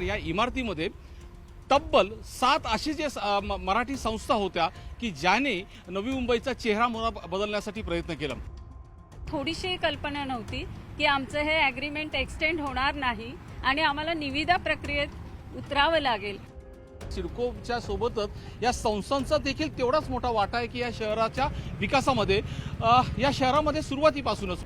या इमारतीमध्ये तब्बल 7 अशी जे मराठी संस्था होत्या की ज्याने नवी मुंबईचा चेहरा मोहरा बदलण्यासाठी प्रयत्न केला। थोडीशी कल्पना नव्हती की आमचं हे ॲग्रीमेंट एक्सटेंड होणार नाही आणि आम्हाला निविदा प्रक्रियेत उतरावं लागेल। सिडकोच्या सोबतच या संस्थांचा देखील तेवढाच मोठा वाटा आहे की या शहराच्या विकासामध्ये या शहरामध्ये सुरुवातीपासूनच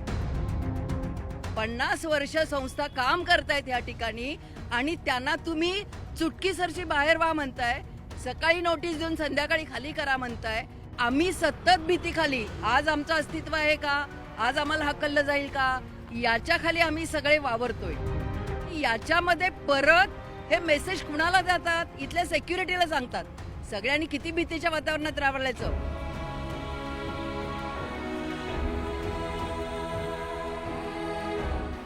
50 वर्ष संस्था काम करतायत या ठिकाणी आणि त्यांना तुम्ही चुटकीसरशी बाहेर व्हा म्हणताय, सकाळी नोटीस देऊन संध्याकाळी खाली करा म्हणताय। आम्ही सतत भीतीखाली, आज आमचं अस्तित्व आहे का, आज आम्हाला हकललं जाईल का, याच्या खाली आम्ही सगळे वावरतोय। याच्यामध्ये परत हे मेसेज कुणाला जातात, इथल्या सेक्युरिटीला सांगतात। सगळ्यांनी किती भीतीच्या वातावरणात राहायचं।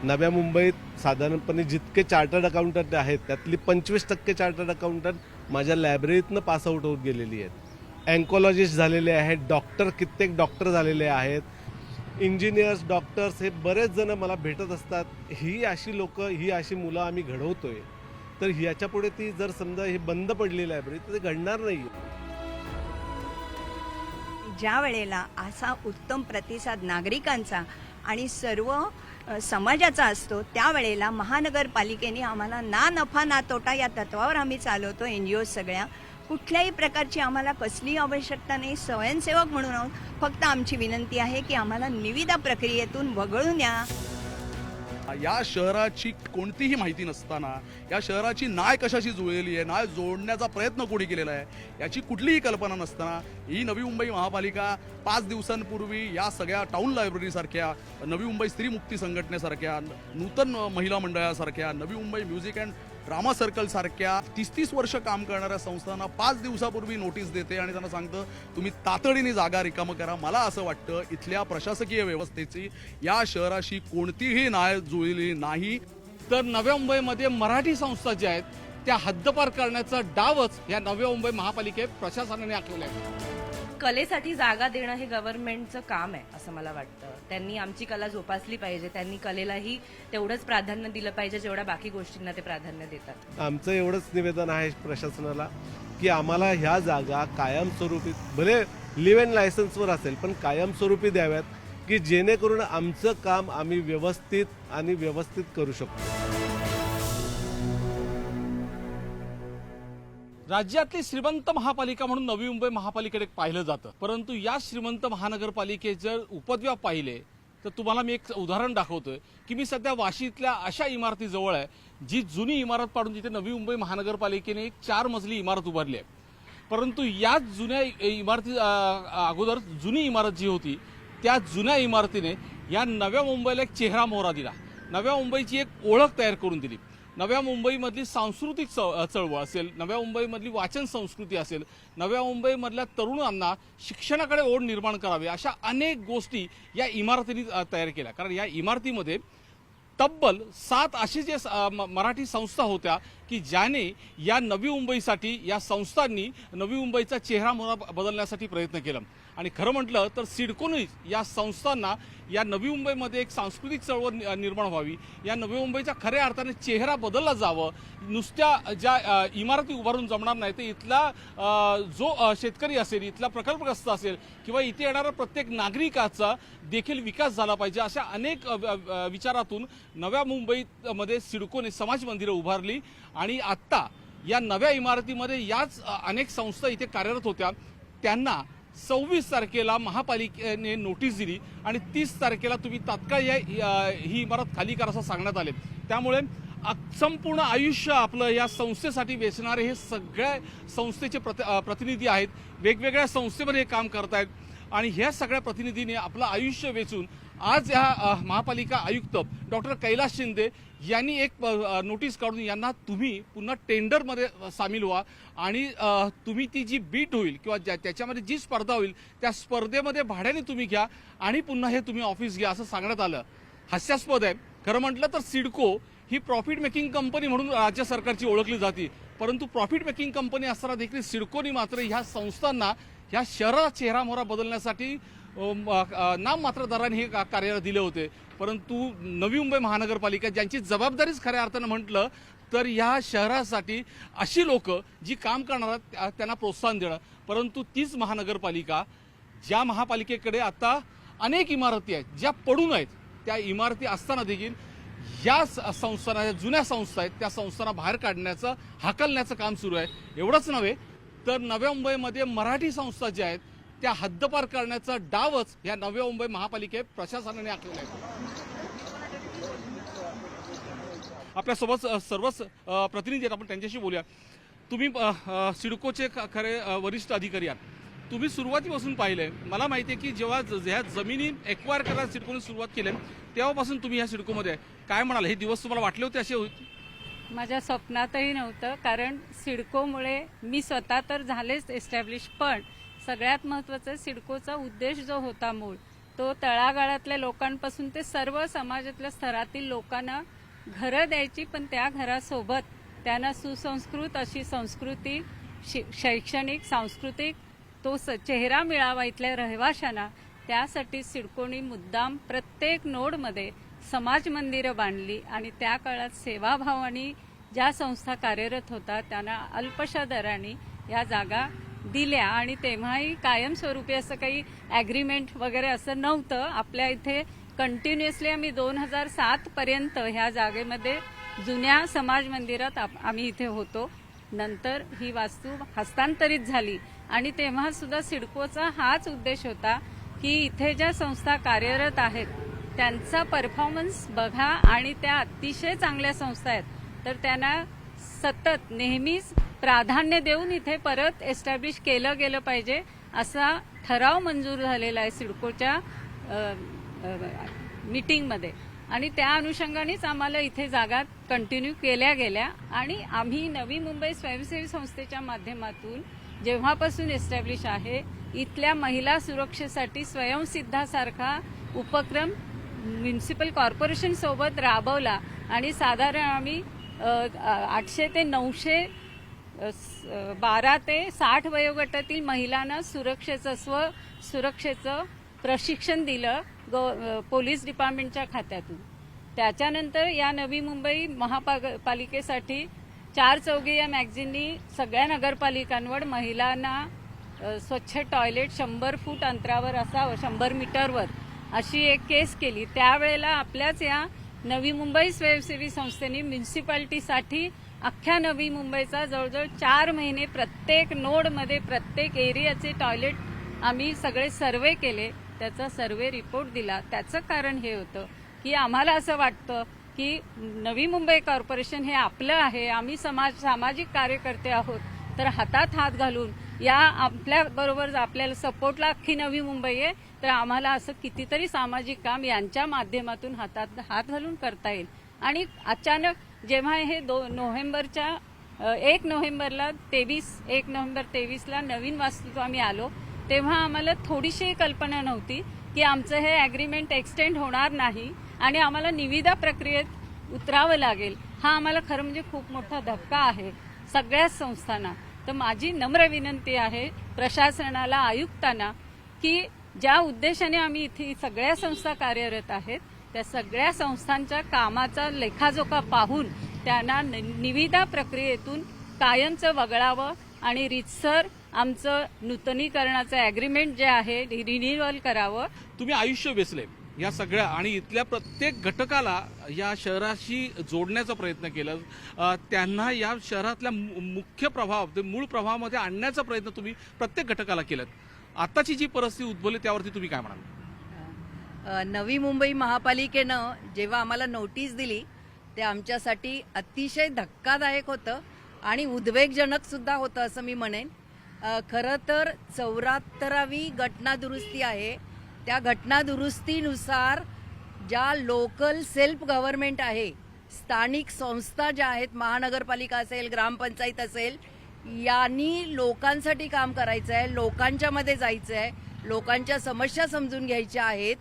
नव्या मुंबईत साधारणपणे जितके चार्टर्ड अकाउंटंट आहेत त्यातली 25% चार्टर्ड अकाउंटंट माझ्या लायब्ररीतनं पास आउट होत गेलेली आहेत। अँकोलॉजिस्ट झालेले आहेत, कित्येक डॉक्टर झालेले आहेत, इंजिनियर्स, डॉक्टर्स हे बरेच जण मला भेटत असतात। ही अशी लोक, ही अशी मुलं आम्ही घडवतोय, तर ह्याच्या पुढे ती जर समजा ही बंद पडली लायब्ररी तर ते घडणार नाही। ज्या वेळेला असा उत्तम प्रतिसाद नागरिकांचा आणि सर्व समाजाचा असतो त्यावेळेला महानगरपालिकेने आम्हाला ना नफा ना तोटा या तत्वावर आम्ही चालवतो। NGO सगळ्या, कुठल्याही प्रकारची आम्हाला कसलीही आवश्यकता नाही, स्वयंसेवक म्हणून आहोत। फक्त आमची विनंती आहे की आम्हाला निविदा प्रक्रियेतून वगळून या। या शहराची कोणतीही माहिती नसताना या शहराची नाळ कशाशी जुळलेली आहे, नाळ जोडण्याचा प्रयत्न कोणी केलेला आहे याची कुठलीही कल्पना नसताना ही नवी मुंबई महापालिका 5 दिवसांपूर्वी या सगळ्या टाउन लायब्ररीसारख्या, नवी मुंबई स्त्री मुक्ती संघटनेसारख्या, नूतन महिला मंडळासारख्या, Navi Mumbai music and drama circle सारख्या 30-30 वर्ष काम करणाऱ्या संस्थांना 5 दिवसापूर्वी नोटीस देते आणि त्यांना सांगतं तुम्ही तातडीने जागा रिकामं करा। मला असं वाटतं इथल्या प्रशासकीय व्यवस्थेची या शहराशी कोणतीही नाळ जुळलेली नाही। तर नव्या मुंबईमध्ये मराठी संस्था ज्या आहेत त्या हद्दपार करण्याचा डावच या नव्या मुंबई महापालिके प्रशासनाने आखलेला आहे। कलेसाठी जागा देणं हे गव्हर्नमेंटचं काम आहे असं मला वाटतं। त्यांनी आमची कला जोपासली पाहिजे, त्यांनी कलेलाही तेवढंच प्राधान्य दिलं पाहिजे जेवढ्या बाकी गोष्टींना ते प्राधान्य देतात। आमचं एवढंच निवेदन आहे प्रशासनाला की आम्हाला ह्या जागा कायमस्वरूपी, भले लिव्ह इन लायसन्सवर असेल पण कायमस्वरूपी द्याव्यात की जेणेकरून आमचं काम आम्ही व्यवस्थित करू शकतो। राज्यातली श्रीमंत महापालिका म्हणून नवी मुंबई महापालिकेकडे पाहिलं जातं, परंतु या श्रीमंत महानगरपालिकेत जर उपद्व्याप पाहिले तर तुम्हाला मी एक उदाहरण दाखवतोय की मी सध्या वाशीतल्या अशा इमारतीजवळ आहे जी जुनी इमारत पाडून जिथे नवी मुंबई महानगरपालिकेने एक 4 मजली इमारत उभारली आहे। परंतु याच जुन्या इमारती अगोदर जुनी इमारत जी होती त्या जुन्या इमारतीने या नव्या मुंबईला एक चेहरा मोहरा दिला, नव्या मुंबईची एक ओळख तयार करून दिली। नव्या मुंबईमधली सांस्कृतिक चळवळ असेल, नव्या मुंबईमधली वाचन संस्कृती असेल, नव्या मुंबईमधल्या तरुणांना शिक्षणाकडे ओढ निर्माण करावी, अशा अनेक गोष्टी या इमारतीने तयार केल्या। कारण या इमारतीमध्ये तब्बल 7 अशी जे मराठी संस्था होत्या की ज्याने या नवी मुंबईसाठी, या संस्थांनी नवी मुंबईचा चेहरा मोहरा बदलण्यासाठी प्रयत्न केला। आणि खरं म्हटलं तर सिडकोने या संस्थांना या नवी मुंबईमध्ये एक सांस्कृतिक चळवळ निर्माण व्हावी, या नवी मुंबईचा खऱ्या अर्थाने चेहरा बदलला जावं। नुसत्या ज्या इमारती उभारून जमणार नाही, तर इथला जो शेतकरी असेल, इथला प्रकल्पग्रस्त असेल किंवा इथे येणारा प्रत्येक नागरिकाचा देखील विकास झाला पाहिजे, अशा अनेक विचारातून नव्या मुंबईमध्ये सिडकोने समाज मंदिरं उभारली। आणि आत्ता या नव्या इमारतीमध्ये याच अनेक संस्था इथे कार्यरत होत्या, त्यांना 26 तारखेला महापालिकेने नोटीस दिली आणि 30 तारखेला तुम्ही तात्काळ ही इमारत खाली करा असं सांगण्यात आले। त्यामुळे संपूर्ण आयुष्य आपलं या संस्थेसाठी वेचणारे हे सगळ्या संस्थेचे प्रतिनिधी आहेत, वेगवेगळ्या संस्थेमध्ये हे काम करतायत आणि ह्या सगळ्या प्रतिनिधींनी आपलं आयुष्य वेचून आज या महापालिका आयुक्त डॉक्टर कैलास शिंदे यांनी एक नोटीस काढून यांना तुम्ही पुन्हा टेंडरमध्ये सामील व्हा आणि तुम्ही ती जी बीट होईल किंवा त्याच्यामध्ये जी स्पर्धा होईल त्या स्पर्धेमध्ये भाड्याने तुम्ही घ्या आणि पुन्हा हे तुम्ही ऑफिस घ्या असं सांगण्यात आलं। हास्यास्पद आहे खरं म्हटलं तर सिडको ही प्रॉफिट मेकिंग कंपनी म्हणून राज्य सरकारची ओळखली जाते, परंतु प्रॉफिट मेकिंग कंपनी असताना देखील सिडकोनी मात्र ह्या संस्थांना ह्या शहराचा चेहरा मोहरा बदलण्यासाठी नाममात्र दराने हे कार्य दिले होते। परंतु नवी मुंबई महानगरपालिका ज्यांची जबाबदारीच खऱ्या अर्थानं म्हटलं तर या शहरासाठी अशी लोक जी काम करणार त्यांना प्रोत्साहन देणं. परंतु तीच महानगरपालिका, ज्या महापालिकेकडे आता अनेक इमारती आहेत ज्या पडून आहेत, त्या इमारती असताना देखील या संस्थांना, ज्या जुन्या संस्था आहेत त्या संस्थांना बाहेर काढण्याचं, हाकलण्याचं काम सुरू आहे. एवढंच नव्हे तर नव्या मुंबईमध्ये मराठी संस्था ज्या आहेत त्या हद्दपार करण्याचा डावच या नव्या मुंबई महापालिके प्रशासनाने आखलेला आहे. आपल्यासोबत सर्वच प्रतिनिधी आहेत, आपण त्यांच्याशी बोलूया. तुम्ही सिडकोचे खरे वरिष्ठ अधिकारी आहात. तुम्ही सुरुवातीपासून पाहिलंय, मला माहिती आहे की जेव्हा ह्या जमिनी एक्वायर करायला सिडकोने सुरुवात केली तेव्हापासून तुम्ही ह्या सिडकोमध्ये आहे. काय म्हणाल, हे दिवस तुम्हाला वाटले होते असे होते? माझ्या स्वप्नातही नव्हतं, कारण सिडकोमुळे मी स्वतः तर झालेच एस्टॅब्लिश, पण सगळ्यात महत्त्वाचं सिडकोचा उद्देश जो होता मूळ, तो तळागाळातल्या लोकांपासून ते सर्व समाजातल्या स्तरातील लोकांना घरं द्यायची, पण त्या घरासोबत त्यांना सुसंस्कृत अशी संस्कृती, शैक्षणिक, सांस्कृतिक तो चेहरा मिळावा इथल्या रहिवाशांना. त्यासाठी सिडकोनी मुद्दाम प्रत्येक नोडमध्ये समाज मंदिरं बांधली आणि त्या काळात सेवाभावानी ज्या संस्था कार्यरत होत्या त्यांना अल्पशा दराने या जागा दिल्या. आणि तेव्हाही कायमस्वरूपी असं काही ॲग्रीमेंट वगैरे असं नव्हतं. आपल्या इथे कंटिन्युअसली आम्ही 2007 पर्यंत ह्या जागेमध्ये जुन्या समाज मंदिरात आम्ही इथे होतो. नंतर ही वास्तू हस्तांतरित झाली आणि तेव्हा सुद्धा सिडकोचा हाच उद्देश होता की इथे ज्या संस्था कार्यरत आहेत त्यांचा परफॉर्मन्स बघा आणि त्या अतिशय चांगल्या संस्था आहेत, तर त्यांना सतत नेहमीच प्राधान्य देऊन इथे परत एस्टॅब्लिश केलं गेलं पाहिजे असा ठराव मंजूर झालेला आहे सिडकोच्या मीटिंगमध्ये. आणि त्या अनुषंगानेच आम्हाला इथे जागा कंटिन्यू केल्या गेल्या. आणि आम्ही नवी मुंबई स्वयंसेवी संस्थेच्या माध्यमातून जेव्हापासून एस्टॅब्लिश आहे, इथल्या महिला सुरक्षेसाठी स्वयंसिद्धासारखा उपक्रम म्युनिसिपल कॉर्पोरेशन सोबत राबवला आणि साधारण आम्ही 800 ते 900 12 ते 60 वयोगटातील महिलांना सुरक्षेचं प्रशिक्षण दिलं पोलीस डिपार्टमेंटच्या खात्यातून. त्याच्यानंतर या नवी मुंबई महापालिकेसाठी 4 चौघी या मॅगझिननी सगळ्या नगरपालिकांवर महिलांना स्वच्छ टॉयलेट 100 फूट अंतरावर असावं, 100 मीटरवर अशी एक केस केली. त्यावेळेला आपल्याच या नवी मुंबई स्वयंसेवी संस्थेने म्युनिसिपालिटीसाठी अख्ख्या नवी मुंबईचा जवळजवळ 4 महिने प्रत्येक नोडमध्ये प्रत्येक एरियाचे टॉयलेट आम्ही सगळे सर्वे केले. त्याचा सर्वे रिपोर्ट दिला. त्याचं कारण हे होतं की आम्हाला असं वाटतं की नवी मुंबई कॉर्पोरेशन हे आपलं आहे, आम्ही सामाजिक कार्यकर्ते आहोत, तर हातात हात घालून या आपल्याबरोबर आपल्याला सपोर्टला अख्खी नवी मुंबई आहे, तर आम्हाला असं कितीतरी सामाजिक काम यांच्या माध्यमातून हातात हात घालून करता येईल. आणि अचानक जेव्हा हे 1 नोव्हेंबरला 1 नोव्हेंबर 23ला नवीन वास्तू आम्ही आलो, तेव्हा आम्हाला थोडीशी कल्पना नव्हती की आमचं हे ॲग्रीमेंट एक्सटेंड होणार नाही आणि आम्हाला निविदा प्रक्रियेत उतरावं लागेल. हा आम्हाला खरं म्हणजे खूप मोठा धक्का आहे सगळ्याच संस्थांना. तर माझी नम्र विनंती आहे प्रशासनाला, आयुक्तांना, की ज्या उद्देशाने आम्ही इथे सगळ्या संस्था कार्यरत आहेत त्या सगळ्या संस्थांच्या कामाचा लेखाजोखा पाहून त्यांना निविदा प्रक्रियेतून कायमचं वगळावं आणि रीतसर आमचं नूतनीकरणाचं ॲग्रीमेंट जे आहे रिन्युअल करावं. तुम्ही आयुष्य वेचले या सगळ्या आणि इथल्या प्रत्येक घटकाला या शहराशी जोडण्याचा प्रयत्न केला. त्यांना या शहरातल्या मुख्य प्रभाव, ते मूळ प्रभावामध्ये आणण्याचा प्रयत्न तुम्ही प्रत्येक घटकाला केलात. आताची जी परिस्थिती उद्भवली त्यावरती तुम्ही काय म्हणाल? नवी मुंबई महापालिकेनं जेव्हा आम्हाला नोटीस दिली ते आमच्यासाठी अतिशय धक्कादायक होतं आणि उद्वेगजनक सुद्धा होतं असं मी म्हणेन. खरं तर 74वी घटना दुरुस्ती आहे. त्या घटना दुरुस्तीनुसार ज्या लोकल सेल्फ गव्हर्नमेंट आहे, स्थानिक संस्था ज्या आहेत, महानगरपालिका असेल, ग्रामपंचायत असेल, यांनी लोकांसाठी काम करायचं आहे, लोकांच्यामध्ये जायचं आहे, लोकांच्या समस्या समजून घ्यायच्या आहेत.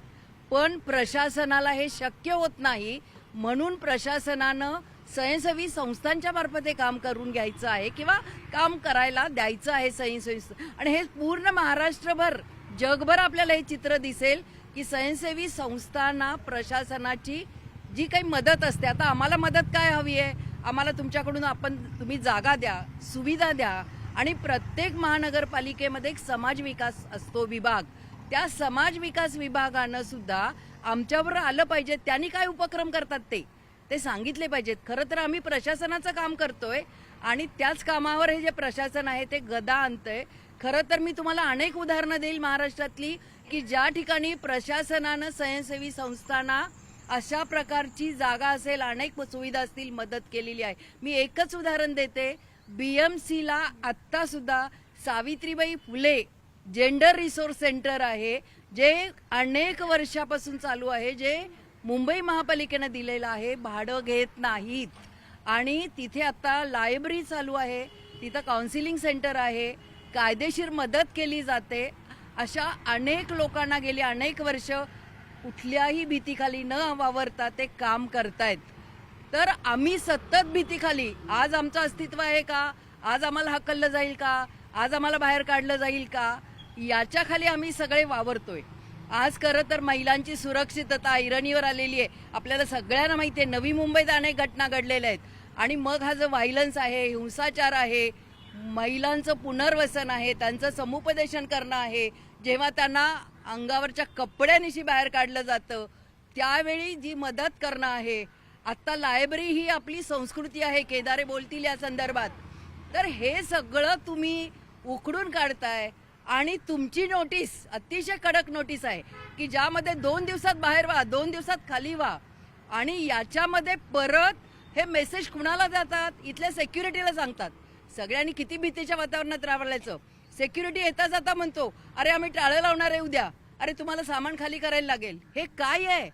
पण प्रशासनाला हे शक्य होत नाही, म्हणून प्रशासनानं स्वयंसेवी संस्थांच्या मार्फत हे काम करून घ्यायचं आहे किंवा काम करायला द्यायचं आहे स्वयंसेवी. आणि हे पूर्ण महाराष्ट्रभर, जगभर आपल्याला हे चित्र दिसेल की स्वयंसेवी संस्थांना प्रशासनाची जी काही मदत असते, आता आम्हाला मदत काय हवी आहे, आम्हाला तुमच्याकडून तुम्ही जागा द्या, सुविधा द्या आणि प्रत्येक महानगरपालिकेमध्ये एक समाज विकास असतो विभाग. त्या समाज विकास विभागानं सुद्धा आमच्यावर आलं पाहिजे. त्यांनी काय उपक्रम करतात ते सांगितले पाहिजेत. खरं तर आम्ही प्रशासनाचं काम करतोय आणि त्याच कामावर हे जे प्रशासन आहे ते गदा आणतंय. खरं तर मी तुम्हाला अनेक उदाहरणं देईल महाराष्ट्रातली की ज्या ठिकाणी प्रशासनानं स्वयंसेवी संस्थांना अशा प्रकारची जागा असेल, अनेक सुविधा असतील, मदत केलेली आहे. मी एकच उदाहरण देते. BMCला आत्ता सुद्धा Savitribai Phule gender resource centre आहे, जे अनेक वर्षापासून चालू आहे, जे मुंबई महापालिकेनं दिलेलं आहे, भाडं घेत नाहीत. आणि तिथे आता लायब्ररी चालू आहे, तिथं काउन्सिलिंग सेंटर आहे, कायदेशीर मदत केली जाते. अशा अनेक लोकांना गेली अनेक वर्ष कुठल्याही भीतीखाली न वावरता ते काम करतायत. तर आम्ही सतत भीतीखाली, आज आमचं अस्तित्व आहे का, आज आम्हाला हकललं जाईल का, आज आम्हाला बाहेर काढलं जाईल का, याच्या खाली आम्ही सगळे वावरतोय. आज खरं तर महिलांची सुरक्षितता ऐरणीवर आलेली आहे. आपल्याला सगळ्यांना माहिती आहे नवी मुंबईत अनेक घटना घडलेल्या आहेत. आणि मग हा जो व्हायलन्स आहे, हिंसाचार आहे, महिलांचं पुनर्वसन आहे, त्यांचं समुपदेशन करणं आहे, जेव्हा त्यांना अंगावरच्या कपड्यानिशी बाहेर काढलं जातं त्यावेळी जी मदत करणं आहे. आत्ता लायब्ररी ही आपली संस्कृती आहे, केदारे बोलतील या संदर्भात. तर हे सगळं तुम्ही उखडून काढताय आणि तुमची नोटीस अतिशय कडक नोटीस आहे की ज्यामध्ये 2 दिवसात बाहेर व्हा, 2 दिवसात खाली व्हा. आणि याच्यामध्ये परत हे मेसेज कुणाला जातात, इथल्या सेक्युरिटीला सांगतात. सगळ्यांनी किती भीतीच्या वातावरणात राहायचं. सेक्युरिटी येता जाता म्हणतो अरे आम्ही टाळं लावणार आहे उद्या, अरे तुम्हाला सामान खाली करायला लागेल. हे काय आहे?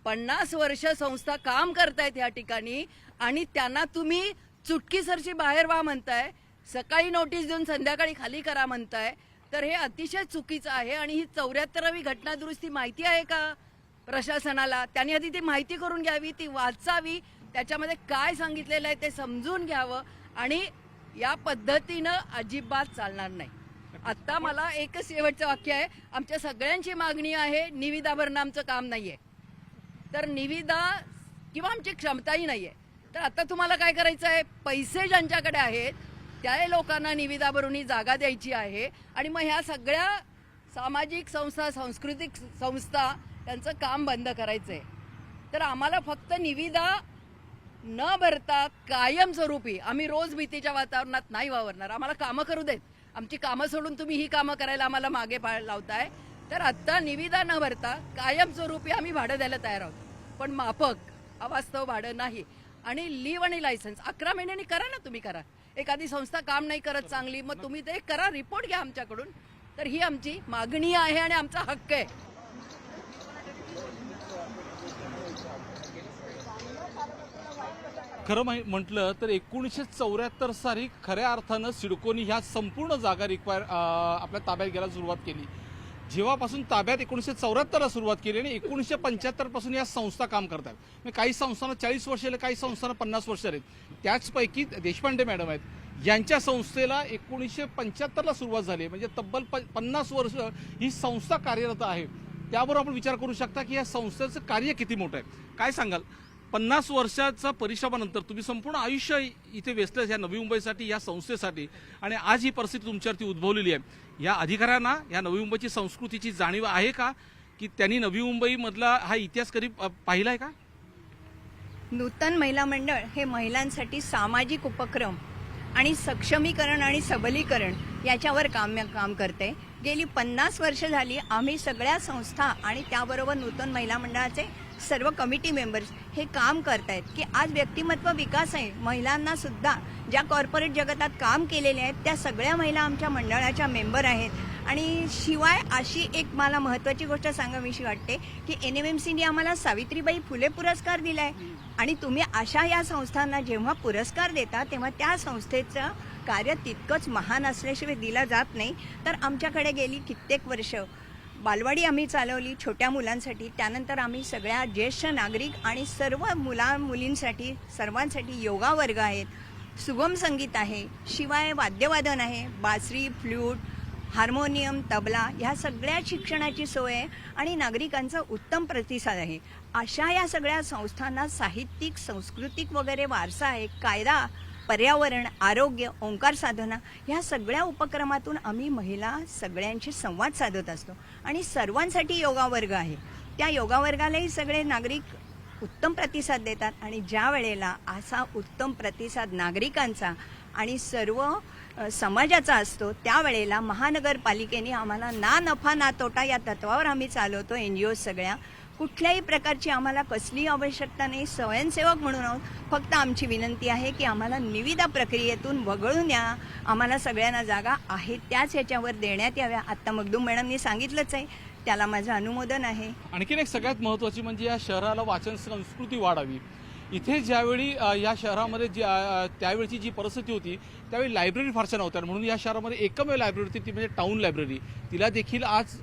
50 वर्ष संस्था काम करतायत या ठिकाणी आणि त्यांना तुम्ही चुटकीसरशी बाहेर व्हा म्हणताय, सकाळी नोटीस देऊन संध्याकाळी खाली करा म्हणताय. तर हे अतिशय चुकीचं आहे. आणि ही 74वी घटना दुरुस्ती माहिती आहे का प्रशासनाला? त्यांनी आधी ती माहिती करून घ्यावी, ती वाचावी, त्याच्यामध्ये काय सांगितलेलं आहे ते समजून घ्यावं. आणि या पद्धतीनं अजिबात चालणार नाही. आत्ता मला एकच शेवटचं वाक्य आहे, आमच्या सगळ्यांची मागणी आहे, निविदा भरणं आमचं काम नाहीये. तर निविदा किंवा आमची क्षमताही नाहीये. तर आता तुम्हाला काय करायचं आहे, पैसे ज्यांच्याकडे आहेत त्या लोकांना निविदा भरून ही जागा द्यायची आहे. आणि मग ह्या सगळ्या सामाजिक संस्था, सांस्कृतिक संस्था त्यांचं काम बंद करायचं आहे. तर आम्हाला फक्त निविदा न भरता कायमस्वरूपी, आम्ही रोज भीतीच्या वातावरणात नाही वावरणार. आम्हाला कामं करू देत. आमची कामं सोडून तुम्ही ही कामं करायला आम्हाला मागे लावताय. तर आत्ता निविदा न भरता कायमस्वरूपी आम्ही भाडं द्यायला तयार आहोत, पण माफक, अवास्तव भाडं नाही. आणि लीव आणि लायसन्स 11 महिन्यांनी करा ना, तुम्ही करा. एखादी संस्था काम नाही करत चांगली, मग तुम्ही ते करा, रिपोर्ट घ्या आमच्याकडून. तर ही आमची मागणी आहे आणि आमचा हक्क आहे. खरं म्हटलं तर 1974 साली खऱ्या अर्थानं सिडकोनी ह्या संपूर्ण जागा आपल्या ताब्यात घ्यायला सुरुवात केली. जेव्हापासून ताब्यात 1974ला सुरुवात केली आणि 1975 पासून या संस्था काम करतात. काही संस्थांना 40 वर्ष आले, काही संस्थांना 50 वर्ष आहेत. त्याचपैकी देशपांडे मॅडम आहेत, यांच्या संस्थेला 1975ला सुरुवात झाली, म्हणजे तब्बल 50 वर्ष ही संस्था कार्यरत आहे. त्यावर आपण विचार करू शकता की या संस्थेचं कार्य किती मोठं आहे. काय सांगाल, 50 वर्षाचा परिश्रमानंतर तुम्ही संपूर्ण आयुष्य इथे वेचलं या नवी मुंबईसाठी, या संस्थेसाठी, आणि आज ही परिस्थिती तुमच्यावरती उद्भवलेली आहे. या अधिकाऱ्यांना या नवी मुंबईची संस्कृतीची जाणीव आहे का, की त्यांनी नवी मुंबईमधला हा इतिहास कधी पाहिलाय का? नूतन महिला मंडळ हे महिलांसाठी सामाजिक उपक्रम आणि सक्षमीकरण आणि सबलीकरण याच्यावर काम करते. गेली 50 वर्ष झाली आम्ही सगळ्या संस्था आणि त्याबरोबर नूतन महिला मंडळाचे सर्व कमिटी मेंबर्स हे काम करतायत की आज व्यक्तिमत्व विकास आहे. महिलांना सुद्धा ज्या कॉर्पोरेट जगतात काम केलेले आहेत त्या सगळ्या महिला आमच्या मंडळाच्या मेंबर आहेत. आणि शिवाय अशी एक मला महत्त्वाची गोष्ट सांगावीशी वाटते की NMMCने आम्हाला सावित्रीबाई फुले पुरस्कार दिला आहे. आणि तुम्ही अशा या संस्थांना जेव्हा पुरस्कार देता तेव्हा त्या संस्थेचं कार्य तितकंच महान असल्याशिवाय दिला जात नाही. तर आमच्याकडे गेली कित्येक वर्ष बालवाडी आम्ही चालवली छोट्या मुलांसाठी. त्यानंतर आम्ही सगळ्या ज्येष्ठ नागरिक आणि सर्व मुलींसाठी सर्वांसाठी योगा वर्ग आहेत, सुगम संगीत आहे, शिवाय वाद्यवादन आहे, बासरी, फ्लूट, हार्मोनियम, तबला ह्या सगळ्या शिक्षणाची सोय आहे आणि नागरिकांचा उत्तम प्रतिसाद आहे. अशा या सगळ्या संस्थांना साहित्यिक, सांस्कृतिक वगैरे वारसा आहे. कायदा, पर्यावरण, आरोग्य, ओंकार साधना ह्या सगळ्या उपक्रमातून आम्ही महिला सगळ्यांशी संवाद साधत असतो आणि सर्वांसाठी योगा वर्ग आहे. त्या योगा वर्गालाही सगळे नागरिक उत्तम प्रतिसाद देतात आणि ज्या वेळेला असा उत्तम प्रतिसाद नागरिकांचा आणि सर्व समाजाचा असतो त्यावेळेला महानगरपालिकेने आम्हाला ना नफा ना तोटा या तत्वावर आम्ही चालवतो. NGO सगळ्या कुठल्याही प्रकारची आम्हाला कसलीही आवश्यकता नाही. स्वयंसेवक म्हणून आहोत. फक्त आमची विनंती आहे की आम्हाला निविदा प्रक्रियेतून वगळून या. आम्हाला सगळ्यांना जागा आहे त्याच ह्याच्यावर देण्यात याव्या. आत्ता मगदूम मॅडमनी सांगितलंच आहे, त्याला माझं अनुमोदन आहे. आणखीन एक सगळ्यात महत्त्वाची म्हणजे या शहराला वाचन संस्कृती वाढावी. इथे ज्यावेळी या शहरामध्ये त्यावेळची जी परिस्थिती होती त्यावेळी लायब्ररी फारशा नव्हत्या, म्हणून या शहरामध्ये एकमेव लायब्ररी होती ती म्हणजे टाऊन लायब्ररी. तिला देखील आज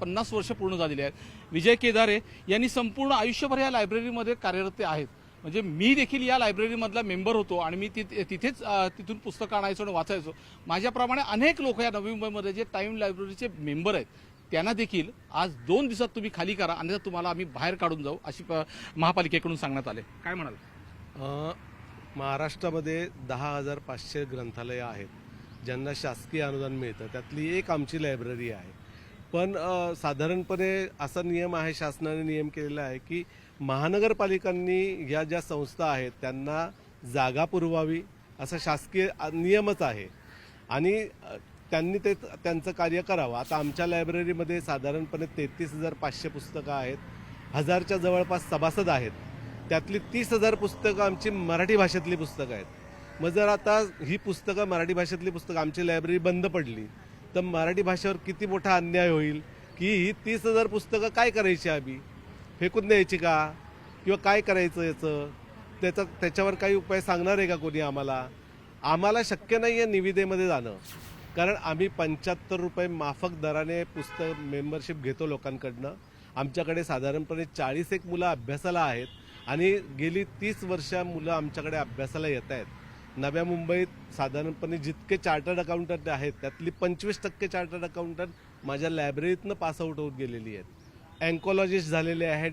50 वर्ष पूर्ण झालेली आहेत. विजय केदारे यांनी संपूर्ण आयुष्यभर या लायब्ररीमध्ये कार्यरत आहेत. म्हणजे मी देखील या लायब्ररीमधला मेंबर होतो आणि मी तिथून पुस्तकं आणायचो आणि वाचायचो. माझ्याप्रमाणे अनेक लोक या नवी मुंबईमध्ये जे टाईम लायब्ररीचे मेंबर आहेत त्यांना देखील आज 2 दिवसात तुम्ही खाली करा आणि तुम्हाला आम्ही बाहेर काढून जाऊ अशी महापालिकेकडून सांगण्यात आले. काय म्हणाल? महाराष्ट्रामध्ये 10,500 ग्रंथालयं आहेत ज्यांना शासकीय अनुदान मिळतं. त्यातली एक आमची लायब्ररी आहे. पण साधारणपणे असा नियम आहे, शासनाने नियम केलेला आहे की महानगरपालिकांनी या ज्या संस्था आहेत त्यांना जागा पुरवावी असा शासकीय नियमच आहे आणि त्यांनी त्यांचं कार्य करावं. आता आमच्या लायब्ररीमध्ये साधारणपणे 33,500 पुस्तकं आहेत. 1000च्या जवळपास सभासद आहेत. त्यातली 30,000 पुस्तकं आमची मराठी भाषेतली पुस्तकं आहेत. मग जर आता ही पुस्तकं मराठी भाषेतली पुस्तकं आमची लायब्ररी बंद पडली तर मराठी भाषेवर किती मोठा अन्याय होईल की ही 30,000 पुस्तकं काय करायची, आम्ही फेकून द्यायची का किंवा काय करायचं याचं त्याच्यावर काही उपाय सांगणार आहे का कोणी? आम्हाला शक्य नाही आहे निविदेमध्ये जाणं, कारण आम्ही 75 रुपये माफक दराने पुस्तक मेंबरशिप घेतो लोकांकडनं. आमच्याकडे साधारणपणे 40 मुलं अभ्यासाला आहेत आणि गेली 30 वर्ष मुलं आमच्याकडे अभ्यासाला येत आहेत. नव्या मुंबईत साधारणपणे जितके चार्टर्ड अकाउंटंट आहेत त्यातली 25% चार्टर्ड अकाउंटंट माझ्या लायब्ररीतनं पासआउट होत गेलेली आहेत. अँकोलॉजिस्ट झालेले आहेत,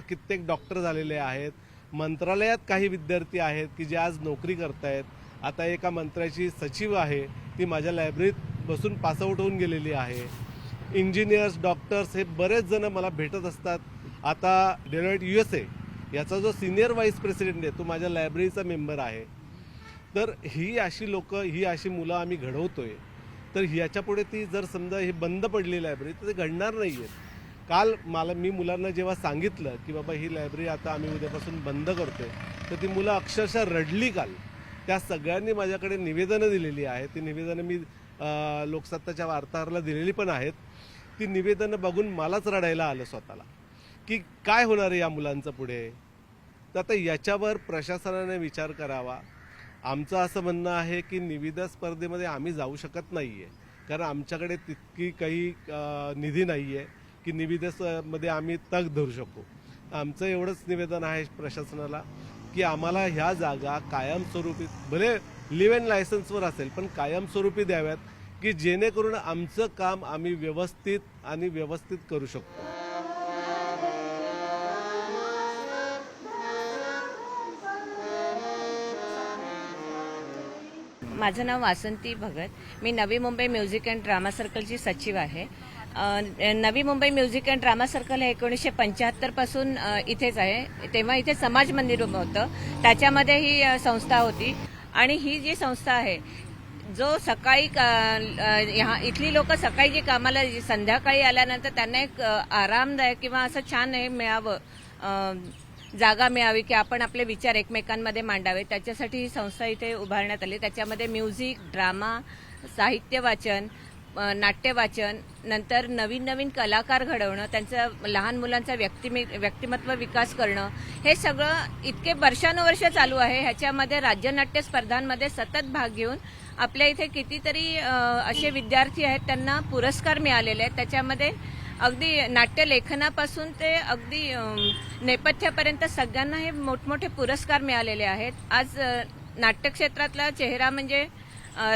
कित्येक डॉक्टर झालेले आहेत. मंत्रालयात काही विद्यार्थी आहेत की जे आज नोकरी करतायत. आता एका मंत्र्याची सचिव आहे ती माझ्या लायब्ररीत बसून पासआउट होऊन गेलेली आहे. इंजिनियर्स, डॉक्टर्स हे बरेच जण मला भेटत असतात. आता डेलॉइट USA याचा जो सिनियर व्हाईस प्रेसिडेंट आहे तो माझ्या लायब्ररीचा मेंबर आहे. तर ही अशी लोकं, ही अशी मुलं आम्ही घडवतोय. तर ह्याच्यापुढे ती जर समजा ही बंद पडली लायब्ररी तर ते घडणार नाही आहे. काल मी मुलांना जेव्हा सांगितलं की बाबा ही लायब्ररी आता आम्ही उद्यापासून बंद करतोय तर ती मुलं अक्षरशः रडली काल. त्या सगळ्यांनी माझ्याकडे निवेदनं दिलेली आहेत. ती निवेदनं मी लोकसत्ताच्या वार्ताहराला दिलेली पण आहेत. ती निवेदनं बघून मलाच रडायला आलं स्वतःला की काय होणार आहे या मुलांचं पुढे. तर आता याच्यावर प्रशासनाने विचार करावा. आमचं असं म्हणणं आहे की निविदा स्पर्धेमध्ये आम्ही जाऊ शकत नाही आहे, कारण आमच्याकडे तितकी काही निधी नाही आहे की निविदेमध्ये आम्ही तग धरू शकू. आमचं एवढंच निवेदन आहे प्रशासनाला की आम्हाला ह्या जागा कायमस्वरूपी, भले लिव्ह इन लायसन्सवर असेल पण कायमस्वरूपी द्याव्यात की जेणेकरून आमचं काम आम्ही व्यवस्थित करू शकतो. माझं नाव वासंती भगत. मी Navi Mumbai music and drama सर्कलची सचिव आहे. Navi Mumbai music and drama circle हे 1975 पासून इथेच आहे. तेव्हा इथे समाज मंदिर उभं होतं, त्याच्यामध्ये ही संस्था होती. आणि ही जी संस्था आहे जो सकाळी इथली लोक सकाळी जी कामाला संध्याकाळी आल्यानंतर त्यांना एक आरामदायक किंवा असं छान हे मिळावं, जागा मिळावी की आपण आपले विचार एकमेकांमध्ये मांडावे, त्याच्यासाठी ही संस्था इथे उभारण्यात आली. त्याच्यामध्ये म्युझिक, ड्रामा, साहित्य वाचन, नाट्य वाचन, नंतर नवीन नवीन कलाकार घडवणं, त्यांचं लहान मुलांचा व्यक्तिमत्व विकास करणं, हे सगळं इतके वर्षानुवर्ष चालू आहे. ह्याच्यामध्ये राज्यनाट्य स्पर्धांमध्ये सतत भाग घेऊन आपल्या इथे कितीतरी असे विद्यार्थी आहेत त्यांना पुरस्कार मिळालेले आहेत. त्याच्यामध्ये अगदी नाट्य लेखनापासून ते अगदी नेपथ्यापर्यंत सगळ्यांना हे मोठमोठे पुरस्कार मिळालेले आहेत. आज नाट्यक्षेत्रातला चेहरा म्हणजे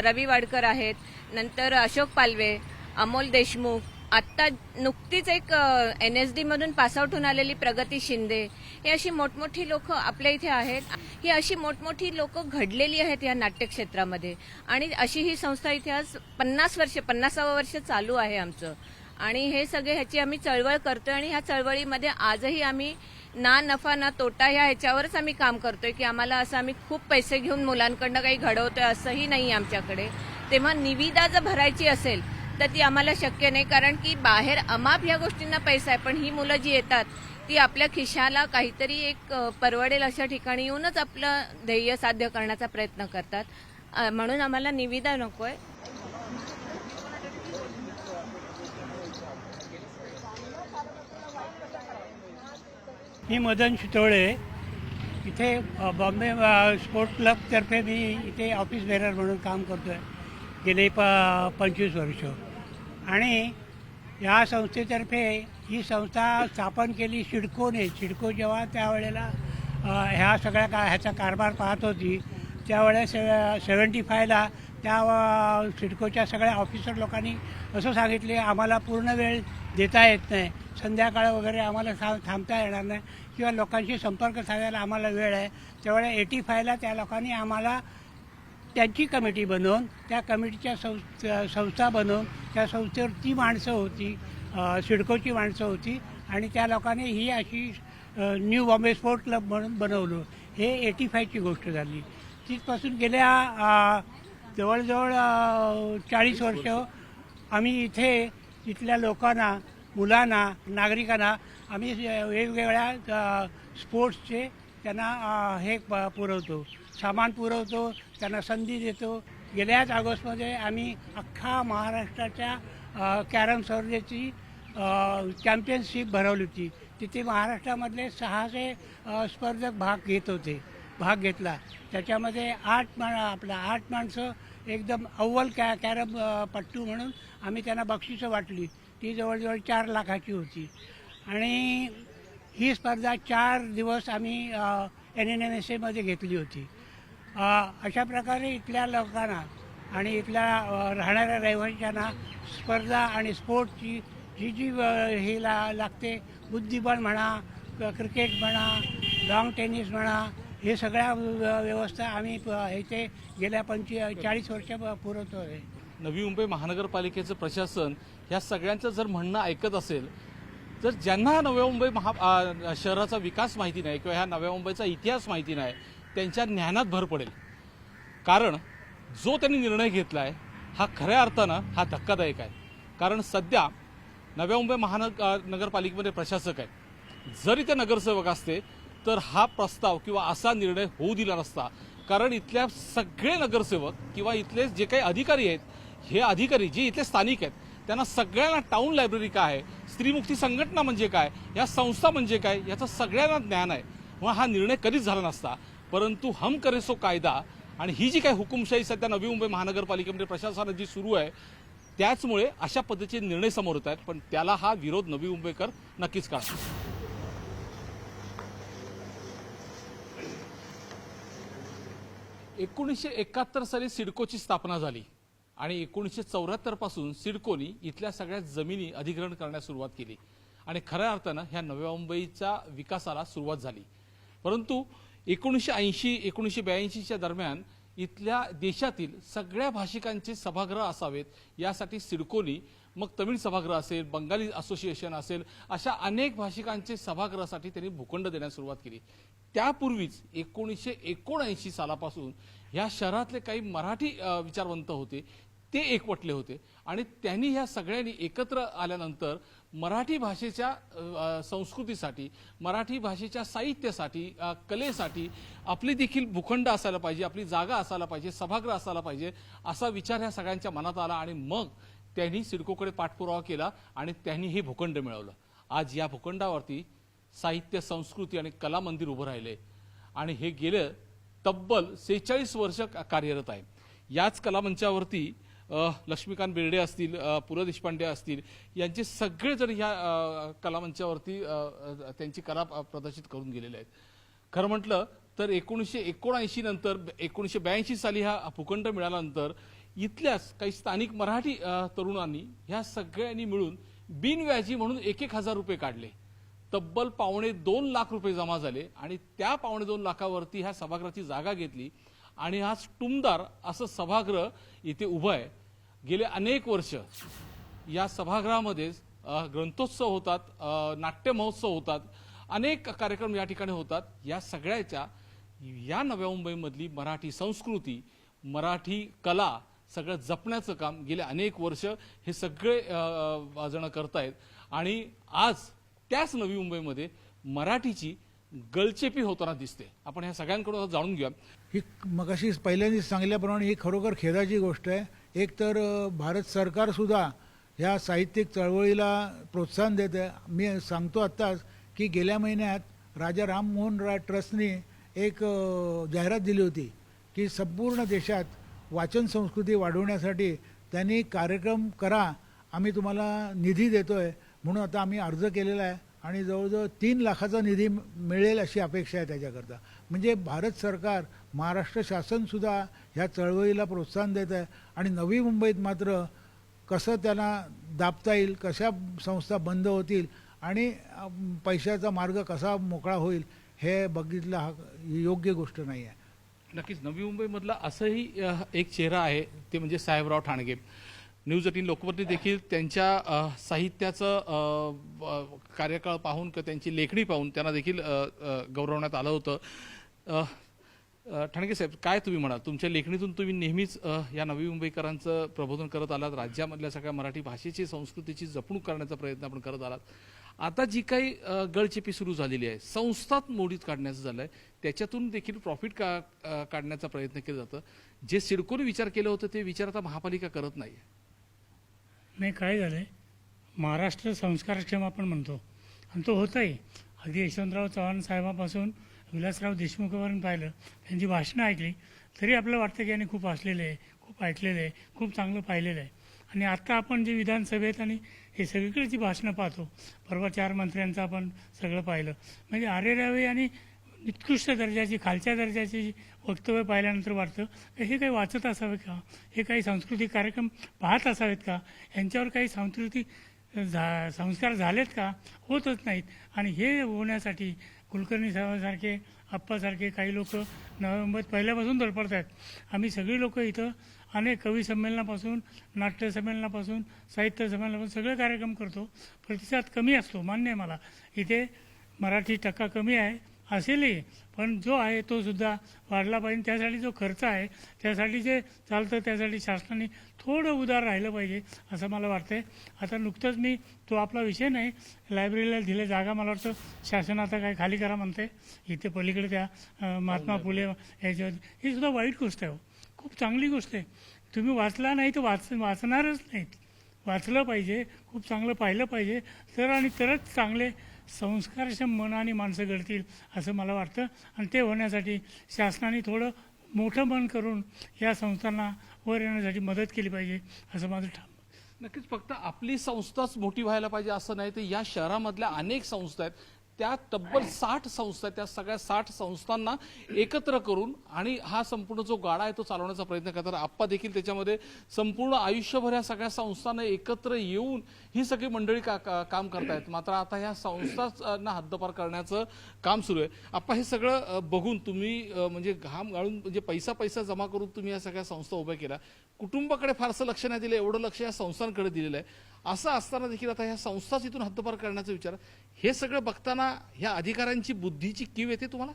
रवी वाडकर आहेत, नंतर अशोक पालवे, अमोल देशमुख, आत्ता नुकतीच एक NSD मधून पासआउट होऊन आलेली प्रगती शिंदे, ही अशी मोठमोठी लोक आपल्या इथे आहेत. ही अशी मोठमोठी लोक घडलेली आहेत या नाट्यक्षेत्रामध्ये आणि अशी ही संस्था इथे आज 50वं वर्ष चालू आहे आमचं. आणि हे सगळे ह्याची आम्ही चळवळ करतोय आणि ह्या चळवळीमध्ये आजही आम्ही ना नफा ना तोटा ह्याच्यावरच आम्ही काम करतोय की आम्हाला असं आम्ही खूप पैसे घेऊन मुलांकडनं काही घडवतोय असंही नाही आमच्याकडे. तेव्हा निविदा जर भरायची असेल तर ती आम्हाला शक्य नाही, कारण की बाहेर अमाप ह्या गोष्टींना पैसा आहे, पण ही मुलं जी येतात ती आपल्या खिशाला काहीतरी एक परवडेल अशा ठिकाणी येऊनच आपलं ध्येय साध्य करण्याचा प्रयत्न करतात. म्हणून आम्हाला निविदा नकोय. मी मदन शितोळे, इथे बॉम्बे स्पोर्ट क्लबतर्फे मी इथे ऑफिस बेरर म्हणून काम करतो आहे गेले 25 वर्ष. आणि या संस्थेतर्फे ही संस्था स्थापन केली सिडकोने. सिडको जेव्हा त्यावेळेला ह्या सगळ्या ह्याचा कारभार पाहत होती त्यावेळेस 75ला त्या सिडकोच्या सगळ्या ऑफिसर लोकांनी असं सांगितले, आम्हाला पूर्ण वेळ देता येत नाही, संध्याकाळ वगैरे आम्हाला थांबता येणार नाही किंवा लोकांशी संपर्क साधायला आम्हाला वेळ आहे. त्यावेळेला 85ला त्या लोकांनी आम्हाला त्यांची कमिटी बनवून, त्या कमिटीच्या संस्था बनवून, त्या संस्थेवर ती माणसं होती, सिडकोची माणसं होती आणि त्या लोकांनी ही अशी न्यू बॉम्बे स्पोर्ट क्लब म्हणून बनवलं. हे 85ची गोष्ट झाली. तिथपासून गेल्या जवळजवळ 40 वर्ष आम्ही इथे इथल्या लोकांना, मुलांना, नागरिकांना आम्ही वेगवेगळ्या स्पोर्ट्सचे त्यांना हे पुरवतो, सामान पुरवतो, त्यांना संधी देतो. गेल्याच ऑगस्टमध्ये आम्ही अख्खा महाराष्ट्राच्या कॅरम स्पर्धेची चॅम्पियनशिप भरवली होती. तिथे महाराष्ट्रामधले 600 स्पर्धक भाग घेतला. त्याच्यामध्ये 8 माणसं एकदम अव्वल कॅरम पट्टू म्हणून आम्ही त्यांना बक्षिसं वाटली. ती जवळजवळ 4 लाखाची होती. आणि ही स्पर्धा 4 दिवस आम्ही NNMSAमध्ये घेतली होती. अशा प्रकारे इथल्या लोकांना आणि इथल्या राहणाऱ्या रहिवाशांना स्पर्धा आणि स्पोर्टची जी हे लागते, बुद्धिबळ म्हणा, क्रिकेट म्हणा, लॉंग टेनिस म्हणा, हे सगळ्या व्यवस्था आम्ही इथे गेल्या 40 वर्ष पुरवतो आहे. नवी मुंबई महानगरपालिकेचं प्रशासन ह्या सगळ्यांचं जर म्हणणं ऐकत असेल तर ज्यांना नव्या मुंबई शहराचा विकास माहिती नाही किंवा ह्या नव्या मुंबईचा इतिहास माहिती नाही त्यांच्या ज्ञानात भर पडेल. कारण जो त्यांनी निर्णय घेतला आहे हा खऱ्या अर्थानं हा धक्कादायक आहे. कारण सध्या नव्या मुंबई महानगरपालिकेमध्ये प्रशासक आहेत. जरी ते नगरसेवक असते तर हा प्रस्ताव किंवा असा निर्णय होऊ दिला नसता. कारण इथल्या सगळे नगरसेवक किंवा इथले जे काही अधिकारी आहेत, हे अधिकारी जे इथले स्थानिक आहेत, त्यांना सगळ्यांना टाउन लायब्ररी काय आहे, स्त्रीमुक्ती संघटना म्हणजे काय, या संस्था म्हणजे काय, याचं सगळ्यांना ज्ञान आहे. मग हा निर्णय कधीच झाला नसता. परंतु हम करे सो कायदा आणि ही जी काही हुकुमशाही सध्या नवी मुंबई महानगरपालिकेमध्ये प्रशासनात जी सुरू आहे त्याचमुळे अशा पद्धतीचे निर्णय समोर येत आहेत. पण त्याला हा विरोध नवी मुंबईकर नक्कीच करतात. ...1971 साली सिडकोची स्थापना झाली आणि 1974 पासून सिडकोनी इथल्या सगळ्या जमिनी अधिग्रहण करण्यास सुरुवात केली आणि खऱ्या अर्थानं ह्या नव्या मुंबईच्या विकासाला सुरुवात झाली. परंतु 1980-1982च्या दरम्यान इथल्या देशातील सगळ्या भाषिकांचे सभागृह असावेत यासाठी सिडकोनी मग तमिळ सभागृह असेल, बंगाली असोसिएशन असेल, अशा अनेक भाषिकांचे सभागृहासाठी त्यांनी भूखंड देण्यास सुरुवात केली. त्यापूर्वीच 1979 सालापासून ह्या शहरातले काही मराठी विचारवंत होते ते एकवटले होते आणि त्यांनी ह्या सगळ्यांनी एकत्र आल्यानंतर मराठी भाषेच्या संस्कृतीसाठी, मराठी भाषेच्या साहित्यासाठी, कलेसाठी आपली देखील भूखंड असायला पाहिजे, आपली जागा असायला पाहिजे, सभागृह असायला पाहिजे असा विचार ह्या सगळ्यांच्या मनात आला आणि मग त्यांनी सिडकोकडे पाठपुरावा केला आणि त्यांनी हे भूखंड मिळवलं. आज या भूखंडावरती साहित्य, संस्कृती आणि कला मंदिर उभं राहिले आणि हे गेलं तब्बल 46 वर्ष कार्यरत आहे. याच कलामंचावरती लक्ष्मीकांत बेर्डे असतील, पु ल देशपांडे असतील, यांचे सगळेजण ह्या कलामंचावरती त्यांची कला प्रदर्शित करून गेलेले आहेत. खरं म्हटलं तर 1979 नंतर 1982 साली हा भूखंड मिळाल्यानंतर इथल्याच काही स्थानिक मराठी तरुणांनी ह्या सगळ्यांनी मिळून बिनव्याजी म्हणून 1,000 रुपये काढले. तब्बल 2.25 लाख रुपये जमा झाले आणि त्या 2.25 लाखावरती ह्या सभागृहाची जागा घेतली आणि हा टुमदार असं सभागृह इथे उभं आहे. गेले अनेक वर्ष या सभागृहामध्ये ग्रंथोत्सव होतात, नाट्य महोत्सव होतात, अनेक कार्यक्रम या ठिकाणी होतात. या सगळ्याच्या या नव्या मुंबईमधली मराठी संस्कृती, मराठी कला सगळं जपण्याचं काम गेले अनेक वर्ष हे सगळे जण करतायत. आणि आज त्याच नवी मुंबईमध्ये मराठीची गळचेपी होताना दिसते. आपण ह्या सगळ्यांकडून जाणून घेऊया. ही मगाशी पहिल्यांदाच सांगितल्याप्रमाणे ही खरोखर खेदाची गोष्ट आहे. एक तर भारत सरकारसुद्धा ह्या साहित्यिक चळवळीला प्रोत्साहन देत आहे. मी सांगतो आत्ताच की गेल्या महिन्यात राजा राममोहन राय ट्रस्टने एक जाहिरात दिली होती की संपूर्ण देशात वाचन संस्कृती वाढवण्यासाठी त्यांनी कार्यक्रम करा, आम्ही तुम्हाला निधी देतो आहे म्हणून आता आम्ही अर्ज केलेला आहे आणि जवळजवळ 3 लाखाचा निधी मिळेल अशी अपेक्षा आहे त्याच्याकरता. म्हणजे भारत सरकार, महाराष्ट्र शासनसुद्धा ह्या चळवळीला प्रोत्साहन देत आहे. आणि नवी मुंबईत मात्र कसं त्यांना दाबता येईल, कशा संस्था बंद होतील आणि पैशाचा मार्ग कसा मोकळा होईल हे बघितलं हा योग्य गोष्ट नाही आहे. नक्कीच नवी मुंबईमधला असंही एक चेहरा आहे, ते म्हणजे साहेबराव ठाणगे. न्यूज 18 लोकमतने देखील त्यांच्या साहित्याचं कार्यकाळ पाहून किंवा त्यांची लेखणी पाहून त्यांना देखील गौरवण्यात आलं होतं. ठाणगे साहेब, काय तुम्ही म्हणाल? तुमच्या लेखणीतून तुम्ही नेहमीच या नवी मुंबईकरांचं प्रबोधन करत आलात, राज्यामधल्या सगळ्या मराठी भाषेची संस्कृतीची जपणूक करण्याचा प्रयत्न आपण करत आलात. आता जी काही गळचेपी सुरू झालेली आहे, संस्थात मोडीत काढण्याचं झालं आहे, त्याच्यातून देखील प्रॉफिट काढण्याचा प्रयत्न केला जातं. जे सिडकोने विचार केलं होतं ते विचार आता महापालिका करत नाही. नाही, काय झालं आहे, महाराष्ट्र संस्कारक्षम आपण म्हणतो आणि तो होतही. अगदी यशवंतराव चव्हाण साहेबापासून विलासराव देशमुखांपर्यंत पाहिलं, त्यांची भाषणं ऐकली तरी आपल्याला वाटतं की यांनी खूप वाचलेलं आहे, खूप ऐकलेलं आहे, खूप चांगलं पाहिलेलं आहे. आणि आत्ता आपण जे विधानसभेत आणि हे सगळीकडची भाषणं पाहतो, परवा 4 मंत्र्यांचं आपण सगळं पाहिलं, म्हणजे आरेरावे आणि निकृष्ट दर्जाची, खालच्या दर्जाची वक्तव्य पाहिल्यानंतर वाटतं हे काही वाचत असावे का, हे काही सांस्कृतिक कार्यक्रम पाहत असावेत का, यांच्यावर काही सांस्कृतिक संस्कार झालेत का? होतच नाहीत. आणि हे होण्यासाठी कुलकर्णी साहेबांसारखे, आप्पासारखे काही लोक नव्या मुंबईत पहिल्यापासून धडपडत आहेत. आम्ही सगळी लोक इथं अनेक कवी संमेलनापासून, नाट्य संमेलनापासून, साहित्य संमेलनापासून सगळे कार्यक्रम करतो. प्रतिसाद कमी असतो, मान्य आहे मला, इथे मराठी टक्का कमी आहे, असेलही, पण जो आहे तो सुद्धा वाढला पाहिजे. त्यासाठी जो खर्च आहे, त्यासाठी जे चालतं, त्यासाठी शासनाने थोडं उदार राहिलं पाहिजे असं मला वाटतंय. आता नुकतंच मी, तो आपला विषय नाही, लायब्ररीला दिले जागा, मला वाटतं शासन आता काय खाली करा म्हणते इथे पलीकडे त्या महात्मा फुले याच्यावर. ही सुद्धा वाईट गोष्ट आहे हो, खूप चांगली गोष्ट आहे. तुम्ही वाचला नाही तर वाचणारच नाहीत, वाचलं पाहिजे, खूप चांगलं पाहिलं पाहिजे तर, आणि तरच चांगले संस्कारक्षम मनाने माणसं घडतील असं मला वाटतं. आणि ते होण्यासाठी शासनाने थोडं मोठं मन करून या संस्थांना वर येण्यासाठी मदत केली पाहिजे असं माझं ठाम. नक्कीच फक्त आपली संस्थाच मोठी व्हायला पाहिजे असं नाही, तर या शहरामधल्या अनेक संस्था आहेत, त्या तब्बल 60 संस्था आहेत, त्या सगळ्या 60 संस्थांना एकत्र करून आणि हा संपूर्ण जो गाडा आहे तो चालवण्याचा प्रयत्न करतात. आप्पा देखील त्याच्यामध्ये संपूर्ण आयुष्यभर या सगळ्या संस्थांना एकत्र येऊन ही सगळी मंडळी काम करतायत. मात्र आता ह्या संस्थांना हद्दपार करण्याचं काम सुरू आहे. आप्पा, हे सगळं बघून तुम्ही म्हणजे घाम गाळून, म्हणजे पैसा जमा करून तुम्ही या सगळ्या संस्था उभ्या केल्या, कुटुंबाकडे फारसं लक्ष नाही दिलं, एवढं लक्ष या संस्थांकडे दिलेलं आहे. असं असताना देखील आता ह्या संस्थाच इथून हद्दपार करण्याचा विचार, हे सगळं बघताना ह्या अधिकाऱ्यांची बुद्धीची कीव येते तुम्हाला?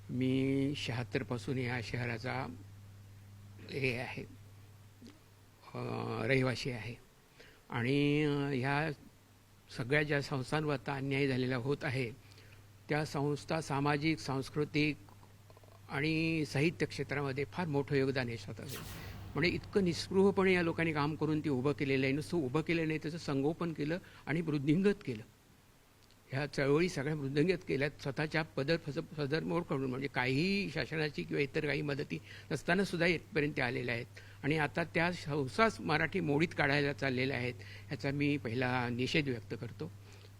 मी 76 पासून या शहराचा हे आहे, रहिवासी आहे. आणि ह्या सगळ्या ज्या संस्थांवर आता अन्याय झालेला होत आहे, त्या संस्था सामाजिक, सांस्कृतिक आणि साहित्य क्षेत्रामध्ये फार मोठं योगदान आहे स्वतःचं. म्हणजे इतकं निस्पृहपणे या लोकांनी काम करून ते उभं केलेलं आहे. नुसतं उभं केलं नाही, त्याचं संगोपन केलं आणि वृद्धिंगत केलं. ह्या चळवळी सगळ्या वृद्धिंगत केल्यात, स्वतःच्या पदरमोड करून, म्हणजे काही शासनाची किंवा इतर काही मदती नसताना सुद्धा इथपर्यंत आलेल्या आहेत. आणि आता त्या संस्थाच मराठी मोडीत काढायला चाललेल्या आहेत, ह्याचा मी पहिला निषेध व्यक्त करतो.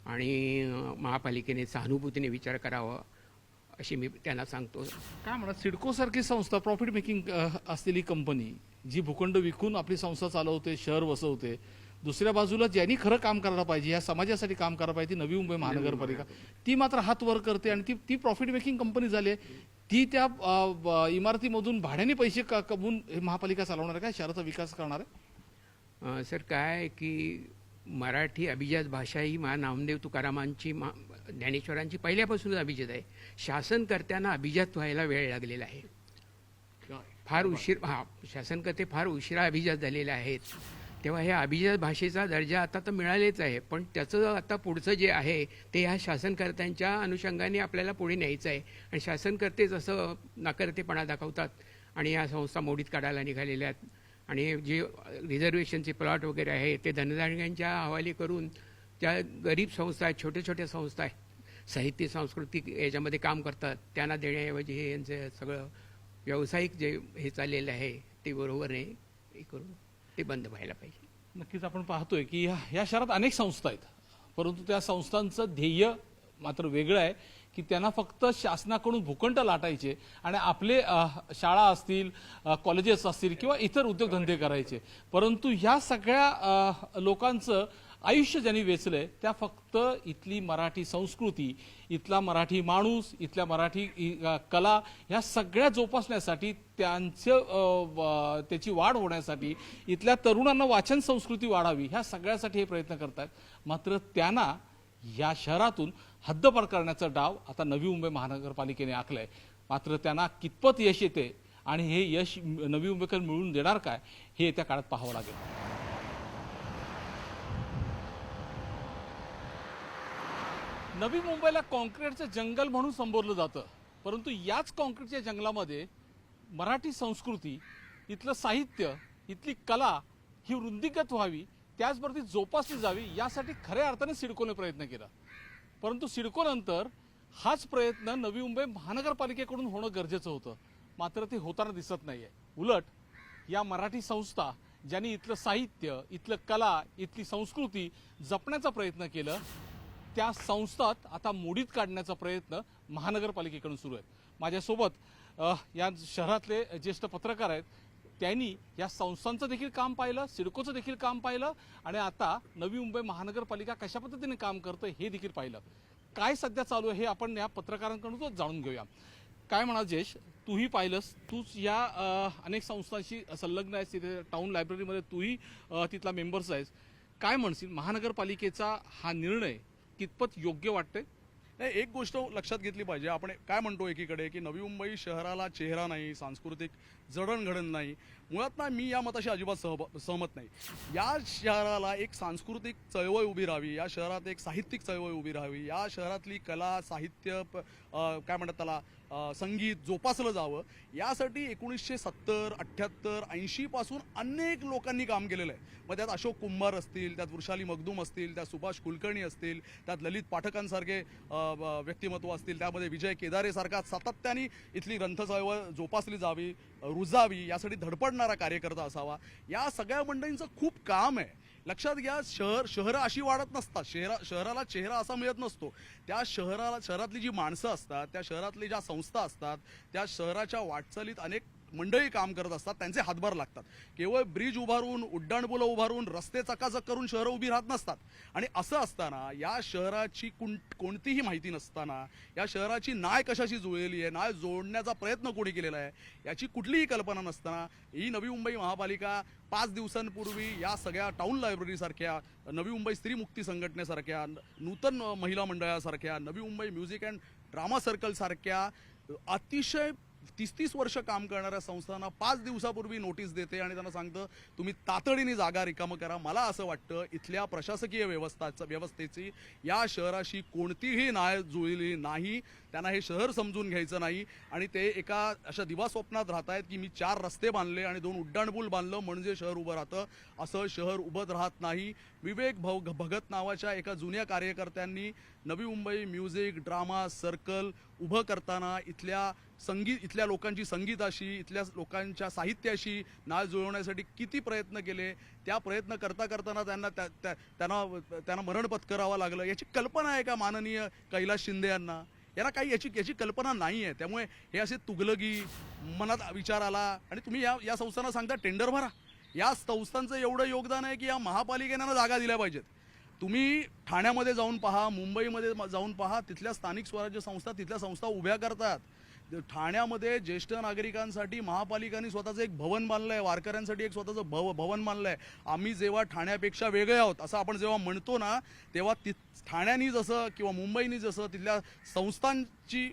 आणि महापालिकेने सहानुभूतीने विचार करावा अशी मी त्यांना सांगतो. काय म्हणा, सिडको सारखी संस्था, प्रॉफिट मेकिंग असलेली कंपनी जी भूखंड विकून आपली संस्था चालवते, शहर वसवते, दुसऱ्या बाजूला ज्यांनी खरं काम करायला पाहिजे, या समाजासाठी काम करायला पाहिजे, ती नवी मुंबई महानगरपालिका, ती मात्र हात वर करते आणि ती प्रॉफिट मेकिंग कंपनी झाली आहे. ती त्या इमारतीमधून भाड्याने पैसे कमवून हे महापालिका चालवणार आहे, काय शहराचा विकास करणार आहे? सर काय आहे की मराठी अभिजात भाषा ही नामदेव तुकारामांची ज्ञानेश्वरांची पहिल्यापासूनच अभिजात आहे. शासनकर्त्यांना अभिजात व्हायला वेळ लागलेला आहे. फार उशीर शासनकर्ते फार उशिरा अभिजात झालेले आहेत. तेव्हा ह्या अभिजात भाषेचा दर्जा आता तर मिळालेच आहे, पण त्याचं आता पुढचं जे आहे ते ह्या शासनकर्त्यांच्या अनुषंगाने आपल्याला पुढे न्यायचं आहे. आणि शासनकर्तेच असं नाकर्तेपणा दाखवतात आणि या संस्था मोडीत काढायला निघालेल्या आहेत. आणि जे रिझर्वेशनचे प्लॉट वगैरे आहे ते धनधारकांच्या हवाली करून त्या गरीब संस्था आहेत, छोट्या छोट्या संस्था आहेत, साहित्य सांस्कृतिक याच्यामध्ये काम करतात, त्यांना देण्याऐवजी हे यांचं सगळं व्यावसायिक जे हे चाललेलं आहे ते बरोबर आहे, हे करून ते बंद व्हायला पाहिजे. नक्कीच आपण पाहतोय की या शहरात अनेक संस्था आहेत, परंतु त्या संस्थांचं ध्येय मात्र वेगळं आहे की त्यांना फक्त शासनाकडून भूखंड लाटायचे आणि आपले शाळा असतील, कॉलेजेस असतील किंवा इतर उद्योगधंदे करायचे. परंतु ह्या सगळ्या लोकांचं आयुष्य ज्यांनी वेचलंय त्या फक्त इथली मराठी संस्कृती, इथला मराठी माणूस, इथल्या मराठी कला ह्या सगळ्या जोपासण्यासाठी, त्याची वाढ होण्यासाठी, इथल्या तरुणांना वाचन संस्कृती वाढावी, ह्या सगळ्यासाठी हे प्रयत्न करतात. मात्र त्यांना या शहरातून हद्दपार करण्याचा डाव आता नवी मुंबई महानगरपालिकेने आखलाय. मात्र त्यांना कितपत यश येते आणि हे यश नवी मुंबईकर मिळवून देणार काय, हे येत्या काळात पाहावं लागेल. नवी मुंबईला कॉन्क्रीटचं जंगल म्हणून संबोधलं जातं, परंतु याच कॉन्क्रीटच्या जंगलामध्ये मराठी संस्कृती, इथलं साहित्य, इथली कला ही वृद्धिंगत व्हावी, त्याचबरोबर ती जोपासली जावी, यासाठी खऱ्या अर्थाने सिडकोने प्रयत्न केला. परंतु सिडको नंतर हाच प्रयत्न नवी मुंबई महानगरपालिकेकडून होणं गरजेचं होतं, मात्र ते होताना दिसत नाहीये. उलट या मराठी संस्था ज्यांनी इथलं साहित्य, इथलं कला, इथली संस्कृती जपण्याचा प्रयत्न केलं, त्या संस्थात आता मोडीत काढण्याचा प्रयत्न महानगरपालिकेकडून सुरू आहे. माझ्यासोबत या शहरातले ज्येष्ठ पत्रकार आहेत, त्यांनी या संस्थांचं देखील काम पाहिलं, सिडकोचं देखील काम पाहिलं आणि आता नवी मुंबई महानगरपालिका कशा पद्धतीने काम करतं हे देखील पाहिलं. काय सध्या चालू आहे हे आपण या पत्रकारांकडून जाणून घेऊया. काय म्हणा जयेश, तूही पाहिलंस, तूच या अनेक संस्थांशी संलग्न आहेस, तिथे टाउन लायब्ररीमध्ये तूही तिथला मेंबर्स आहेस. काय म्हणशील, महानगरपालिकेचा हा निर्णय कितपत योग्य वाटतंय? नाही, एक गोष्ट लक्षात घेतली पाहिजे. आपण काय म्हणतो एकीकडे की नवी मुंबई शहराला चेहरा नाही, सांस्कृतिक जडणघडण नाही. मुळात ना, मी या मताशी अजिबात सहमत नाही. या शहराला एक सांस्कृतिक चळवळ उभी राहावी, या शहरात एक साहित्यिक चळवळ उभी राहावी, या शहरातली कला, साहित्य, काय म्हणतात त्याला, संगीत जोपासलं जावं, यासाठी 1970, 78, 80 पासून अनेक लोकांनी काम केलेलं आहे. मग त्यात अशोक कुंभार असतील, त्यात वृषाली मखदूम असतील, त्यात सुभाष कुलकर्णी असतील, त्यात ललित पाठकांसारखे व्यक्तिमत्व असतील, त्यामध्ये विजय केदारे सारखा सातत्याने इथली ग्रंथ चळवळ जोपासली जावी, रुजावी, यासाठी धडपडणारा कार्यकर्ता असावा. या सगळ्या मंडळींचं खूप काम आहे. लक्षात घ्या, शहरं अशी वाढत नसतात, शहराला चेहरा असा मिळत नसतो. त्या शहरातली जी माणसं असतात, त्या शहरातली ज्या संस्था असतात, त्या शहराच्या वाटचालीत अनेक मंडळी काम करत असतात, त्यांचे हातभार लागतात. केवळ ब्रिज उभारून, उड्डाणपुलं उभारून, रस्ते चकाचक करून शहरं उभी राहत नसतात. आणि असं असताना या शहराची कोणतीही माहिती नसताना, या शहराची नाळ कशाशी जुळलेली आहे, नाळ जोडण्याचा प्रयत्न कोणी केलेला आहे, याची कुठलीही कल्पना नसताना ही नवी मुंबई महापालिका 5 दिवसांपूर्वी या सगळ्या टाउन लायब्ररीसारख्या, नवी मुंबई स्त्री मुक्ती संघटनेसारख्या, नूतन महिला मंडळासारख्या, Navi Mumbai music and drama सर्कलसारख्या अतिशय 30-30 वर्ष काम करणाऱ्या संस्थांना 5 दिवसापूर्वी नोटीस देते आणि त्यांना सांगतं तुम्ही तातडीने जागा रिकामं करा. मला असं वाटतं इथल्या प्रशासकीय व्यवस्थेची या शहराशी कोणतीही नाळ जुळलेली नाही. त्यांना हे शहर समजून घ्यायचं नाही आणि ते एका अशा दिवास्वप्नात राहत आहेत की मी 4 रस्ते बांधले आणि 2 उड्डाणपूल बांधलं म्हणजे शहर उभं राहतं. असं शहर उभं राहत नाही. विवेक भगत नावाच्या एका जुन्या कार्यकर्त्यांनी Navi Mumbai music drama circle उभं करताना इथल्या लोकांची संगीताशी, इथल्या लोकांच्या साहित्याशी नाळ जुळवण्यासाठी किती प्रयत्न केले. त्या प्रयत्न करताना त्यांना मरण पत्करावं लागलं. याची कल्पना आहे का माननीय कैलास शिंदे यांना? याला काही याची कल्पना नाही आहे. त्यामुळे हे असे तुगलकी मनात विचार आला आणि तुम्ही या संस्थांना सांगता टेंडर भरा. या संस्थांचं एवढं योगदान आहे की या महापालिकेनं जागा दिल्या पाहिजेत. तुम्ही ठाण्यामध्ये जाऊन पहा, मुंबईमध्ये जाऊन पहा, तिथल्या स्थानिक स्वराज्य संस्था तिथल्या संस्था उभ्या करतात. ठाण्यामध्ये ज्येष्ठ नागरिकांसाठी महापालिकांनी स्वतःचं एक भवन बांधलं आहे, वारकऱ्यांसाठी एक स्वतःचं भवन बांधलं आहे. आम्ही जेव्हा ठाण्यापेक्षा वेगळे आहोत असं आपण जेव्हा म्हणतो ना, तेव्हा ठाण्यानी जसं किंवा मुंबईनी जसं तिथल्या संस्थांची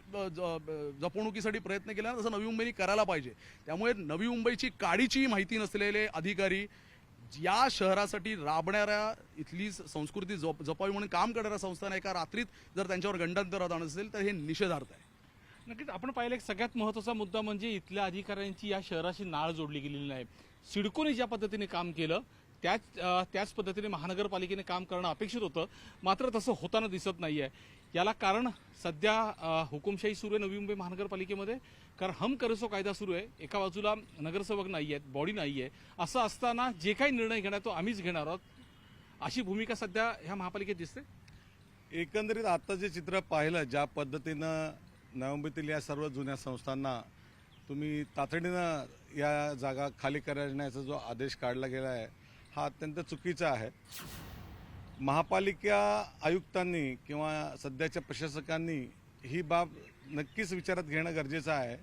जपवणुकीसाठी प्रयत्न केला ना, तसं नवी मुंबईनी करायला पाहिजे. त्यामुळे नवी मुंबईची काडीची माहिती नसलेले अधिकारी या शहरासाठी राबणाऱ्या, इथली संस्कृती जपावी म्हणून काम करणाऱ्या संस्थांना एका रात्रीत जर त्यांच्यावर गंडांतर आणत असेल तर हे निषेधार्थ आहे. नक्कीच आपण पाहिलं एक सगळ्यात महत्त्वाचा मुद्दा म्हणजे इथल्या अधिकाऱ्यांची या शहराशी नाळ जोडली गेलेली नाही. सिडकोने ज्या पद्धतीने काम केलं त्याच पद्धतीने महानगरपालिकेने काम करणं अपेक्षित होतं, मात्र तसं होताना दिसत नाहीये. याला कारण सध्या हुकुमशाही सुरू आहे नवी मुंबई महानगरपालिकेमध्ये, कारण हम करसो कायदा सुरू आहे. एका बाजूला नगरसेवक नाही आहेत, बॉडी नाही आहे. असं असताना जे काही निर्णय घेणार तो आम्हीच घेणार आहोत, अशी भूमिका सध्या ह्या महापालिकेत दिसते. एकंदरीत आता जे चित्र पाहिलं, ज्या पद्धतीनं नवी मुंबईतील या सर्व जुन्या संस्थांना तुम्ही तातडीनं या जागा खाली करण्याचा जो आदेश काढला गेला आहे हा अत्यंत चुकीचा आहे. महापालिका आयुक्तांनी किंवा सध्याच्या प्रशासकांनी ही बाब नक्कीच विचारात घेणं गरजेचं आहे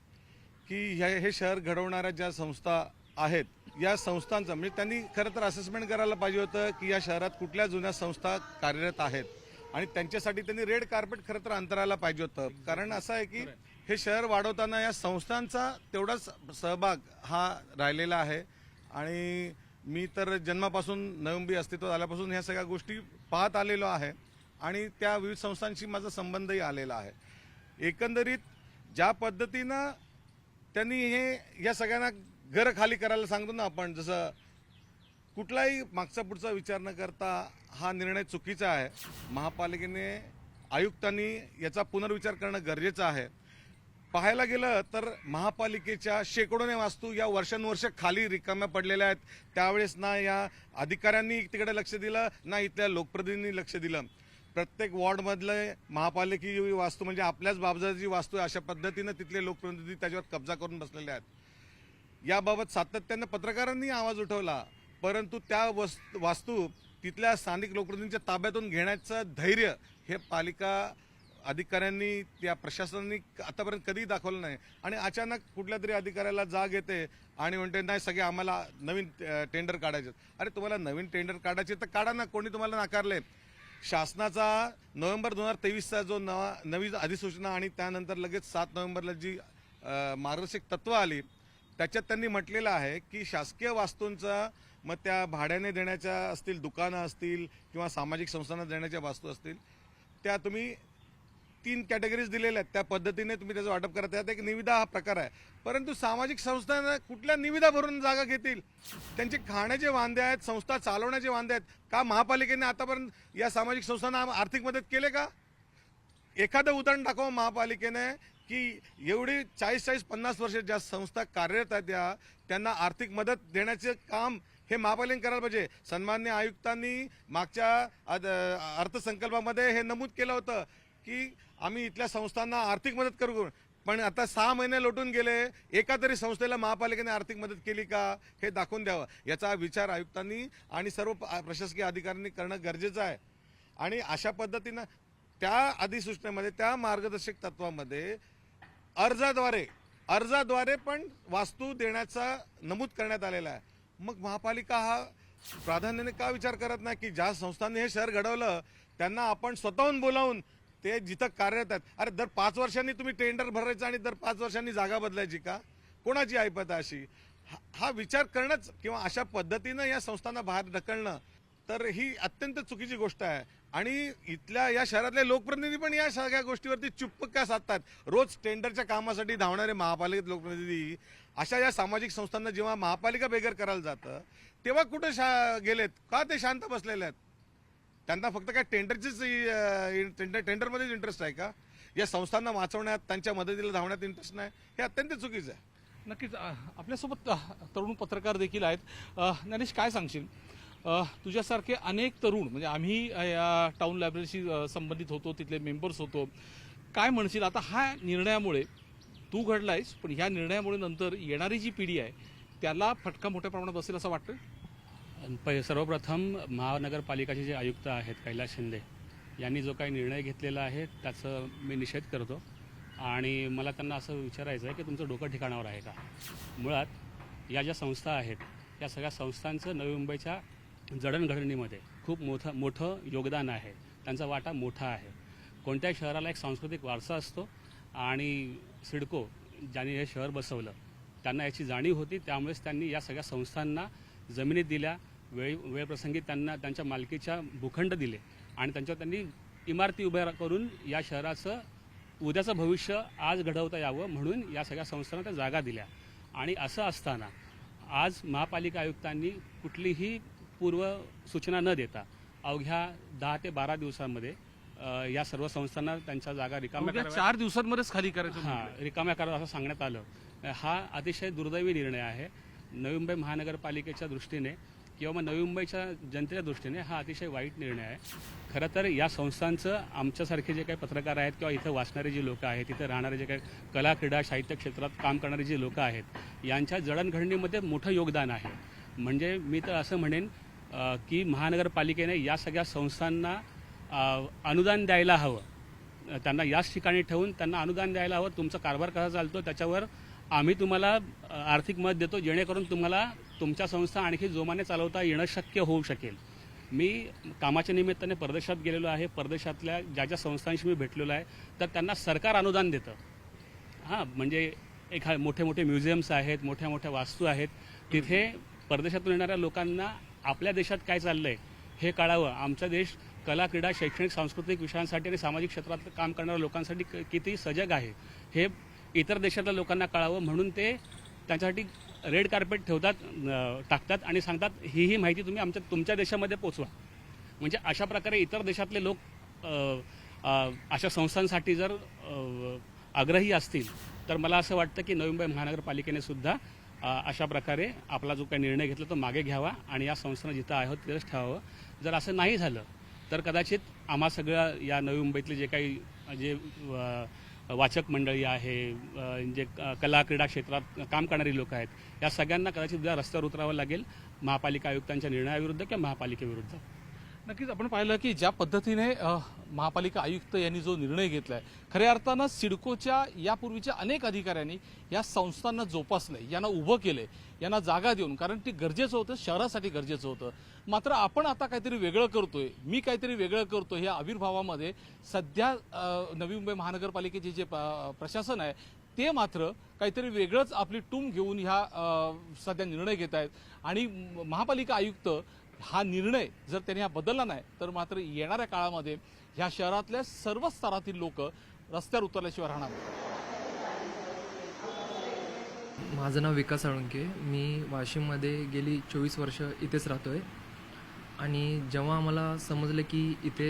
की हे शहर घडवणाऱ्या ज्या संस्था आहेत या संस्थांचं म्हणजे त्यांनी खरं तर असेसमेंट करायला पाहिजे होतं की या शहरात कुठल्या जुन्या संस्था कार्यरत आहेत आणि त्यांच्यासाठी त्यांनी रेड कार्पेट खरं तर अंतरायला पाहिजे होतं. कारण असं आहे की हे शहर वाढवताना या संस्थांचा तेवढाच सहभाग हा राहिलेला आहे. आणि मी तर जन्मापासून नवी मुंबई अस्तित्वात आल्यापासून ह्या सगळ्या गोष्टी पाहत आलेलो आहे आणि त्या विविध संस्थांशी माझा संबंधही आलेला आहे. एकंदरीत ज्या पद्धतीनं त्यांनी या सगळ्यांना घरं खाली करायला सांगतो ना आपण, जसं कुठलाही मागचा पुढचा विचार न करता हा निर्णय चुकीचा आहे. महापालिकेने आयुक्तांनी याचा पुनर्विचार करणं गरजेचं आहे. पाहायला गेलं तर महापालिकेच्या शेकडोने वास्तू या वर्षानुवर्ष खाली रिकाम्या पडलेल्या आहेत. त्यावेळेस ना या अधिकाऱ्यांनी तिकडे लक्ष दिलं ना इथल्या लोकप्रतिनिधींनी लक्ष दिलं. प्रत्येक वॉर्डमधले महापालिकेची वास्तू म्हणजे आपल्याच बाबजाची वास्तू अशा पद्धतीनं तिथले लोकप्रतिनिधी त्याच्यावर कब्जा करून बसलेले आहेत. याबाबत सातत्यानं पत्रकारांनी आवाज उठवला, परंतु त्या वास्तू तिथल्या स्थानिक लोकप्रतिनिधींच्या ताब्यातून घेण्याचं धैर्य हे पालिका अधिकाऱ्यांनी त्या प्रशासनाने आतापर्यंत कधीही दाखवलं नाही. आणि अचानक कुठल्या तरी अधिकाऱ्याला जाग येते आणि म्हणते नाही सगळे आम्हाला नवीन टेंडर काढायचे. अरे तुम्हाला नवीन टेंडर काढायचे तर काढा ना, कोणी तुम्हाला नाकारले. शासनाचा नोव्हेंबर 2023चा जो नवी अधिसूचना आणि त्यानंतर लगेच 7 नोव्हेंबरला जी मार्गदर्शक तत्व आली त्याच्यात त्यांनी म्हटलेलं आहे की शासकीय वास्तूंचा मग त्या भाड्याने देण्याच्या असतील, दुकानं असतील किंवा सामाजिक संस्थांना देण्याच्या वास्तू असतील, त्या तुम्ही 3 कॅटेगरीज दिलेल्या आहेत. त्या पद्धतीने तुम्ही त्याचं वाटप करत आहात. एक निविदा हा प्रकार आहे. परंतु सामाजिक संस्थांना कुठल्या निविदा भरून जागा घेतील? त्यांचे खाण्याचे वांदे आहेत, संस्था चालवण्याचे वांदे आहेत. का महापालिकेने आतापर्यंत या सामाजिक संस्थांना आर्थिक मदत केले का? एखादं उदाहरण दाखवा महापालिकेने की एवढी 40-50 वर्ष ज्या संस्था कार्यरत आहेत त्यांना आर्थिक मदत देण्याचे काम हे महापालिकेने करायला पाहिजे. सन्मान्य आयुक्तांनी मागच्या अर्थसंकल्पामध्ये हे नमूद केलं होतं की आम्ही इथल्या संस्थांना आर्थिक मदत करू. पण आता 6 महिने लोटून गेले, एका तरी संस्थेला महापालिकेने आर्थिक मदत केली का हे दाखवून द्यावं. याचा विचार आयुक्तांनी आणि सर्व प्रशासकीय अधिकाऱ्यांनी करणं गरजेचं आहे. आणि अशा पद्धतीनं त्या अधिसूचनेमध्ये, त्या मार्गदर्शक तत्वामध्ये अर्जाद्वारे पण वास्तू देण्याचा नमूद करण्यात आलेला आहे. मग महापालिका हा प्राधान्याने का विचार करत नाही की ज्या संस्थांनी हे शहर घडवलं त्यांना आपण स्वतःहून बोलावून ते जिथं कार्यरत आहेत. अरे दर 5 वर्षांनी तुम्ही टेंडर भरायचं आणि दर 5 वर्षांनी जागा बदलायची का? कोणाची ऐपत आहे अशी? हा विचार करणंच किंवा अशा पद्धतीनं या संस्थांना बाहेर ढकलणं तर ही अत्यंत चुकीची गोष्ट आहे. आणि इथल्या या शहरातले लोकप्रतिनिधी पण या सगळ्या गोष्टीवरती चुप्प का साधतात? रोज टेंडरच्या कामासाठी धावणारे महापालिकेत लोकप्रतिनिधी अशा या सामाजिक संस्थांना जेव्हा महापालिका बेघर करायला जातं तेव्हा कुठे गेलेत का? ते शांत बसलेले आहेत. त्यांना फक्त काय टेंडरमध्येच इंटरेस्ट आहे का? या संस्थांना वाचवण्यात, त्यांच्या मदतीला धावण्यात इंटरेस्ट नाही. हे अत्यंत चुकीचं आहे. नक्कीच आपल्यासोबत तरुण पत्रकार देखील आहेत. ज्ञानेश, काय सांगशील? तुझ्यासारखे अनेक तरुण म्हणजे आम्ही या टाउन लायब्ररीशी संबंधित होतो, तिथले मेंबर्स होतो. काय म्हणशील आता हा निर्णयामुळे तू घडलायस, पण ह्या निर्णयामुळे नंतर येणारी जी पिढी आहे त्याला फटका मोठ्या प्रमाणात बसेल असं वाटतं? सर्वप्रथम महानगरपालिकाचे जे आयुक्त आहेत कैलास शिंदे यांनी जो काही निर्णय घेतलेला आहे त्याचं मी निषेध करतो आणि मला त्यांना असं विचारायचं आहे की तुमचं डोकं ठिकाणावर आहे का? मुळात या ज्या संस्था आहेत या सगळ्या संस्थांचं नवी मुंबईच्या जडणघडणीमध्ये खूप मोठं योगदान आहे, त्यांचा वाटा मोठा आहे. कोणत्याही शहराला एक सांस्कृतिक वारसा असतो आणि सिडको ज्यांनी हे शहर बसवलं त्यांना याची जाणीव होती, त्यामुळेच त्यांनी या सगळ्या संस्थांना जमिनी दिल्या, वेळप्रसंगी त्यांना त्यांच्या मालकीच्या भूखंड दिले आणि त्यांच्यावर त्यांनी इमारती उभ्या करून या शहराचं उद्याचं भविष्य आज घडवता यावं म्हणून या सगळ्या संस्थांना त्या जागा दिल्या. आणि असं असताना आज महापालिका आयुक्तांनी कुठलीही पूर्व सूचना न देता अवघ्या 10 ते 12 दिवसांमध्ये या सर्व संस्थांना त्यांच्या जागा रिकाम्या कराव्या, 4 दिवसांमध्येच खाली करायचं रिकाम्या कराव्या असं सांगण्यात आलं. हा अतिशय दुर्दैवी निर्णय आहे. नवी मुंबई महानगरपालिकेच्या दृष्टीने किंवा मग नवी मुंबईच्या जनतेच्या दृष्टीने हा अतिशय वाईट निर्णय आहे. खरं तर या संस्थांचं आमच्यासारखे जे काही पत्रकार आहेत किंवा इथं वाचणारे जे लोक आहेत, इथं राहणारे जे काही कला क्रीडा साहित्य क्षेत्रात काम करणारे जे लोक आहेत यांच्या जडणघडणीमध्ये मोठं योगदान आहे. म्हणजे मी तर असं म्हणेन की महानगरपालिकेने या सगळ्या संस्थांना अनुदान द्यायला हवं, त्यांना याच ठिकाणी ठेवून त्यांना अनुदान द्यायला हवं. तुमचा कारभार कसा चालतो त्याच्यावर आम्ही तुम्हाला आर्थिक मदत देतो, जेणेकरून तुम्हाला तुमच्या संस्था आणखी जोमाने चालवता येणं शक्य होऊ शकेल. मी कामाच्या निमित्ताने परदेशात गेलेलो आहे, परदेशातल्या ज्या ज्या संस्थांशी मी भेटलेलो आहे तर त्यांना सरकार अनुदान देतं. म्हणजे मोठे मोठे म्युझियम्स आहेत, मोठ्या मोठ्या वास्तू आहेत, तिथे परदेशातून येणाऱ्या लोकांना आपल्या देशात काय चाललं आहे हे कळावं. आमचा देश कला क्रीडा शैक्षणिक सांस्कृतिक विषयांसाठी आणि सामाजिक क्षेत्रात काम करणाऱ्या लोकांसाठी किती सजग आहे हे इतर देशातल्या लोकांना कळावं म्हणून ते त्यांच्यासाठी रेड कार्पेट टाकतात आणि सांगतात ही माहिती तुम्ही तुमच्या देशामध्ये पोचवा. म्हणजे अशा प्रकारे इतर देशातले लोक अशा संस्थांसाठी जर आग्रही असतील तर मला असं वाटतं की नवी मुंबई महानगरपालिकेने सुद्धा अशा प्रकारे आपला जो काही निर्णय घेतला तो मागे घ्यावा आणि या संस्थांना जिथं आहोत तिथंच ठेवावं. जर असं नाही झालं तर कदाचित आम्हा सगळ्या या नवी मुंबईतले जे काही जे वाचक मंडळी आहे, जे कला क्रीडा क्षेत्रात काम करणारी लोक आहेत, या सगळ्यांना कदाचित उद्या रस्त्यावर उतरावं लागेल महापालिका आयुक्तांच्या निर्णयाविरुद्ध किंवा महापालिकेविरुद्ध. नक्कीच आपण पाहिलं की ज्या पद्धतीने महापालिका आयुक्त यांनी जो निर्णय घेतलाय, खऱ्या अर्थानं सिडकोच्या यापूर्वीच्या अनेक अधिकाऱ्यांनी या संस्थांना जोपासलंय, यांना उभं केलंय, यांना जागा देऊन, कारण ती गरजेचं होतं, शहरासाठी गरजेचं होतं. मात्र आपण आता काहीतरी वेगळं करतोय, मी काहीतरी वेगळं करतोय ह्या आविर्भावामध्ये सध्या नवी मुंबई महानगरपालिकेचे जे प्रशासन आहे ते मात्र काहीतरी वेगळंच आपली टूम घेऊन ह्या सध्या निर्णय घेत आहेत. आणि महापालिका आयुक्त हा निर्णय जर त्यांनी हा बदलला नाही तर मात्र येणाऱ्या काळामध्ये ह्या शहरातल्या सर्व स्तरातील लोक रस्त्यावर उतरल्याशिवाय राहणार. माझं नाव विकास साळुंके, मी वाशिममध्ये गेली 24 वर्ष इथेच राहतो आहे. आणि जेव्हा आम्हाला समजलं की इथे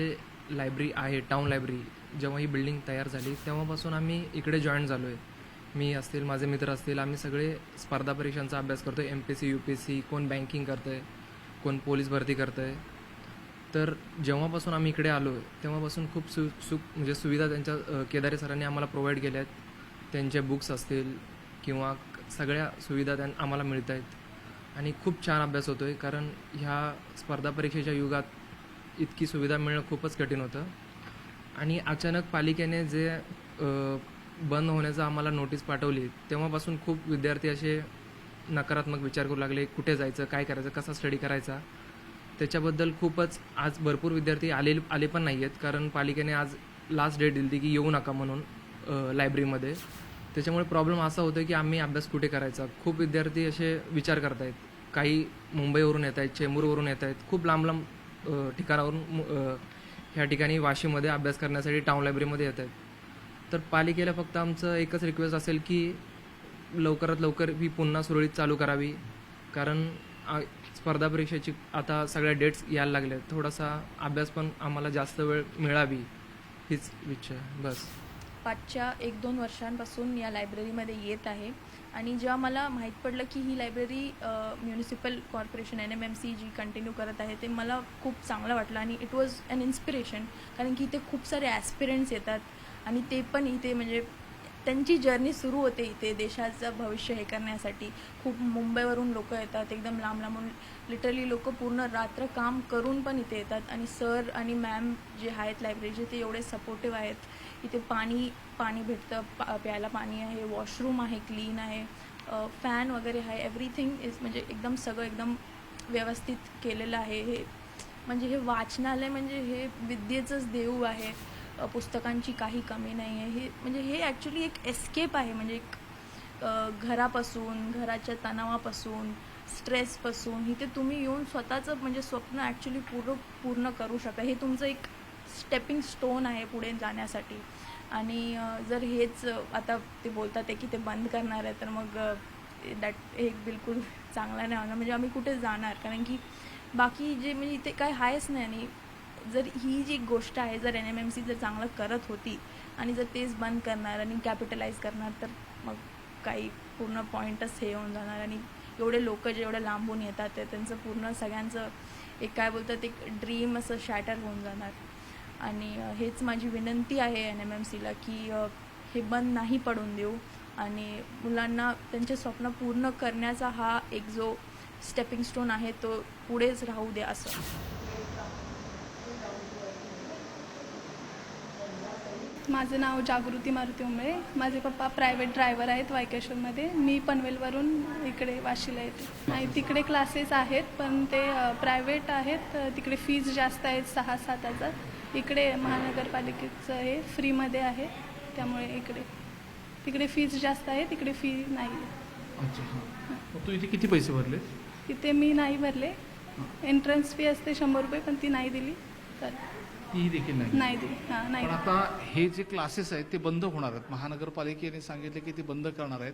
लायब्ररी आहे, टाऊन लायब्ररी, जेव्हा ही बिल्डिंग तयार झाली तेव्हापासून आम्ही इकडे जॉईन झालो आहे. मी असतील, माझे मित्र असतील, आम्ही सगळे स्पर्धा परीक्षांचा अभ्यास करतो आहे. MPSC UPSC, कोण बँकिंग करतं आहे, कोण पोलीस भरती करतं आहे. तर जेव्हापासून आम्ही इकडे आलो आहे तेव्हापासून खूप म्हणजे सुविधा त्यांच्या केदारे सरांनी आम्हाला प्रोव्हाइड केल्या आहेत. त्यांचे बुक्स असतील किंवा सगळ्या सुविधा आम्हाला मिळत आहेत आणि खूप छान अभ्यास होतो आहे. कारण ह्या स्पर्धा परीक्षेच्या युगात इतकी सुविधा मिळणं खूपच कठीण होतं. आणि अचानक पालिकेने जे बंद होण्याचा आम्हाला नोटीस पाठवली तेव्हापासून खूप विद्यार्थी असे नकारात्मक विचार करू लागले, कुठे जायचं, काय करायचं, कसा स्टडी करायचा. त्याच्याबद्दल खूपच आज भरपूर विद्यार्थी आले पण नाही आहेत, कारण पालिकेने आज लास्ट डेट दिली की येऊ नका म्हणून लायब्ररीमध्ये. त्याच्यामुळे प्रॉब्लेम असा होतो की आम्ही अभ्यास कुठे करायचा. खूप विद्यार्थी असे विचार करत आहेत, काही मुंबईवरून येत आहेत, चेंबूरवरून येत आहेत, खूप लांब लांब ठिकाणावरून ह्या ठिकाणी वाशीमध्ये अभ्यास करण्यासाठी टाऊन लायब्ररीमध्ये येत आहेत. तर पालिकेला फक्त आमचं एकच रिक्वेस्ट असेल की लवकरात लवकर ही पुन्हा सुरळीत चालू करावी, कारण स्पर्धा परीक्षेची आता सगळ्या डेट्स यायला लागल्या, थोडासा अभ्यास पण आम्हाला जास्त वेळ मिळावी हीच इच्छा आहे बस. पाचच्या 1-2 वर्षांपासून या लायब्ररीमध्ये येत आहे आणि जेव्हा मला माहीत पडलं की ही लायब्ररी म्युनिसिपल कॉर्पोरेशन NMMC जी कंटिन्यू करत आहे ते मला खूप चांगलं वाटलं आणि इट वॉज ॲन इन्स्पिरेशन. कारण की इथे खूप सारे ॲस्पिरंट्स येतात आणि ते पण इथे म्हणजे त्यांची जर्नी सुरू होते इथे देशाचं भविष्य हे करण्यासाठी. खूप मुंबईवरून लोक येतात, एकदम लांब लांबून लिटरली लोक पूर्ण रात्र काम करून पण इथे येतात. आणि सर आणि मॅम जे आहेत लायब्ररीचे ते एवढे सपोर्टिव्ह आहेत. इथे पाणी भेटतं, प्यायला पाणी आहे, वॉशरूम आहे, क्लीन आहे, फॅन वगैरे आहे, एव्हरीथिंग इज म्हणजे एकदम सगळं एकदम व्यवस्थित केलेलं आहे. हे म्हणजे हे वाचनालय म्हणजे हे विद्येचंच देऊळ आहे. पुस्तकांची काही कमी नाही आहे. हे म्हणजे हे ॲक्च्युली एक एस्केप आहे, म्हणजे एक घरापासून, घराच्या तणावापासून, स्ट्रेसपासून इथे तुम्ही येऊन स्वतःचं म्हणजे स्वप्न ॲक्च्युली पूर्ण करू शकता. हे तुमचं एक स्टेपिंग स्टोन आहे पुढे जाण्यासाठी. आणि जर हेच आता ते बोलतात आहे की ते बंद करणार आहे, तर मग दॅट हे बिलकुल चांगला नाही होणार. म्हणजे आम्ही कुठे जाणार, कारण की बाकी जे म्हणजे इथे काय आहेच नाही. आणि जर ही जी गोष्ट आहे, जर NMMC जर चांगलं करत होती आणि जर तेच बंद करणार आणि कॅपिटलाइज करणार, तर मग काही पूर्ण पॉईंटच हे होऊन जाणार. आणि एवढे लोक जे एवढे लांबून येतात ते त्यांचं पूर्ण सगळ्यांचं एक काय बोलतात एक ड्रीम असं शॅटर होऊन जाणार. आणि हेच माझी विनंती आहे NMMCला की हे बंद नाही पडून देऊ आणि मुलांना त्यांचे स्वप्न पूर्ण करण्याचा हा एक जो स्टेपिंग स्टोन आहे तो पुढेच राहू दे असं. माझं नाव जागृती मारुती उंबळे. माझे पप्पा प्रायव्हेट ड्रायव्हर आहेत वायकेश्वरमध्ये. मी पनवेलवरून इकडे वाशीला येते. आणि तिकडे क्लासेस आहेत, पण ते प्रायव्हेट आहेत. तिकडे फीज जास्त आहेत, 6-7 हजार. इकडे महानगरपालिकेचं हे फ्रीमध्ये आहे, त्यामुळे तिकडे फीज जास्त आहे, तिकडे फी नाही. अच्छा, हां. तू इथे किती पैसे भरले? तिथे मी नाही भरले. एंट्रन्स फी असते 100 रुपये, पण ती नाही दिली तर ती देखील नाही दिली. हां, नाही. पण आता हे जे क्लासेस आहेत ते बंद होणार आहेत. महानगरपालिकेने सांगितले की ते बंद करणार आहेत.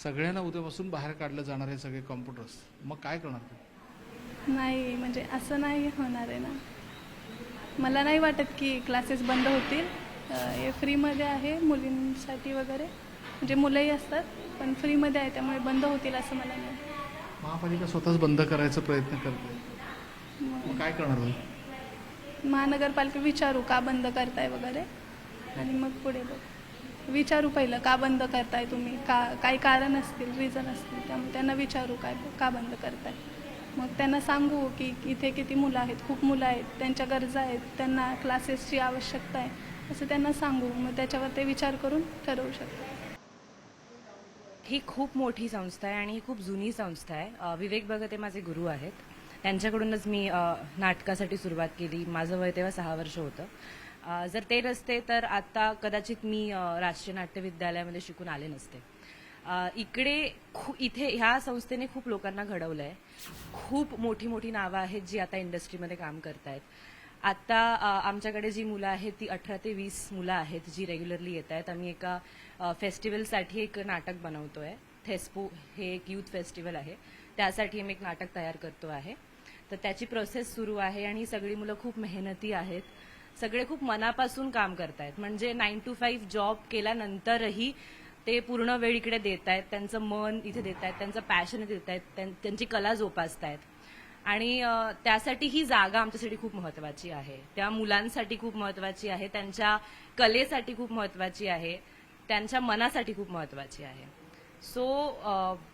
सगळ्यांना उद्यापासून बाहेर काढलं जाणार आहे सगळे कॉम्प्युटर्स. मग काय करणार तू? नाही, म्हणजे असं नाही होणार आहे ना. मला नाही वाटत की क्लासेस बंद होतील. हे फ्रीमध्ये आहे मुलींसाठी वगैरे, म्हणजे मुलंही असतात, पण फ्रीमध्ये आहे, त्यामुळे बंद होतील असं मला नाही. महापालिका स्वतःच बंद करायचा प्रयत्न करते. मग काय करणार तू? महानगरपालिका विचारू का बंद करताय वगैरे, आणि मग पुढे बघ. विचारू पहिलं का बंद करताय तुम्ही, काही कारण असतील, रिझन असतील, त्यामुळे त्यांना विचारू का बंद करताय. मग त्यांना सांगू की इथे किती मुलं आहेत, खूप मुलं आहेत, त्यांच्या गरजा आहेत, त्यांना क्लासेसची आवश्यकता आहे, असं त्यांना सांगू. मग त्याच्यावर ते विचार करून ठरवू शकतात. ही खूप मोठी संस्था आहे आणि ही खूप जुनी संस्था आहे. विवेक भगत हे माझे गुरु आहेत. त्यांच्याकडूनच मी नाटकासाठी सुरुवात केली. माझं वय तेव्हा 6 वर्ष होतं. जर ते नसते तर आता कदाचित मी राष्ट्रीय नाट्य विद्यालयामध्ये शिकून आले नसते. इथे ह्या संस्थेने खूप लोकांना घडवलं आहे. खूप मोठी मोठी नावं आहेत जी आता इंडस्ट्रीमध्ये काम करत आहेत. आता आमच्याकडे जी मुलं आहेत ती 18 ते 20 मुलं आहेत जी रेग्युलरली येत आहेत. आम्ही एका फेस्टिवलसाठी एक नाटक बनवतोय. थेस्पो हे एक यूथ फेस्टिवल आहे, त्यासाठी आम्ही एक नाटक तयार करतो आहे. तर त्याची प्रोसेस सुरू आहे आणि सगळी मुलं खूप मेहनती आहेत. सगळे खूप मनापासून काम करतायत. म्हणजे 9 to 5 जॉब केल्यानंतरही ते पूर्ण वेळ इकडे देत आहेत. त्यांचं मन इथे देत आहेत, त्यांचं पॅशन देत आहेत, त्यांची कला जोपासतायत. आणि त्यासाठी ही जागा आमच्यासाठी खूप महत्वाची आहे. त्या मुलांसाठी खूप महत्वाची आहे, त्यांच्या कलेसाठी खूप महत्वाची आहे, त्यांच्या मनासाठी खूप महत्वाची आहे. So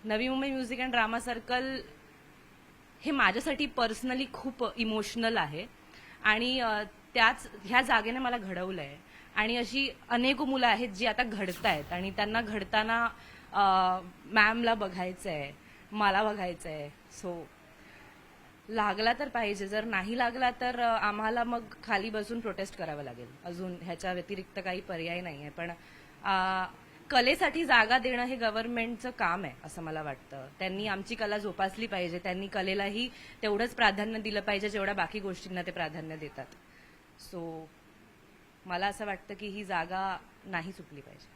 Navi Mumbai music and drama circle हे माझ्यासाठी पर्सनली खूप इमोशनल आहे. आणि ह्या जागेने मला घडवलं आहे. आणि अशी अनेक मुलं आहेत जी आता घडतायत आणि त्यांना घडताना मॅमला बघायचं आहे, मला बघायचं आहे. सो लागला तर पाहिजे, जर नाही लागला तर आम्हाला मग खाली बसून प्रोटेस्ट करावं लागेल. अजून ह्याच्या व्यतिरिक्त काही पर्याय नाही आहे. पण कलेसाठी जागा देणं हे गव्हर्नमेंटचं काम आहे असं मला वाटतं. त्यांनी आमची कला जोपासली पाहिजे, त्यांनी कलेलाही तेवढंच प्राधान्य दिलं पाहिजे जेवढ्या बाकी गोष्टींना ते प्राधान्य देतात. सो मला असं वाटतं की ही जागा नाही चुकली पाहिजे.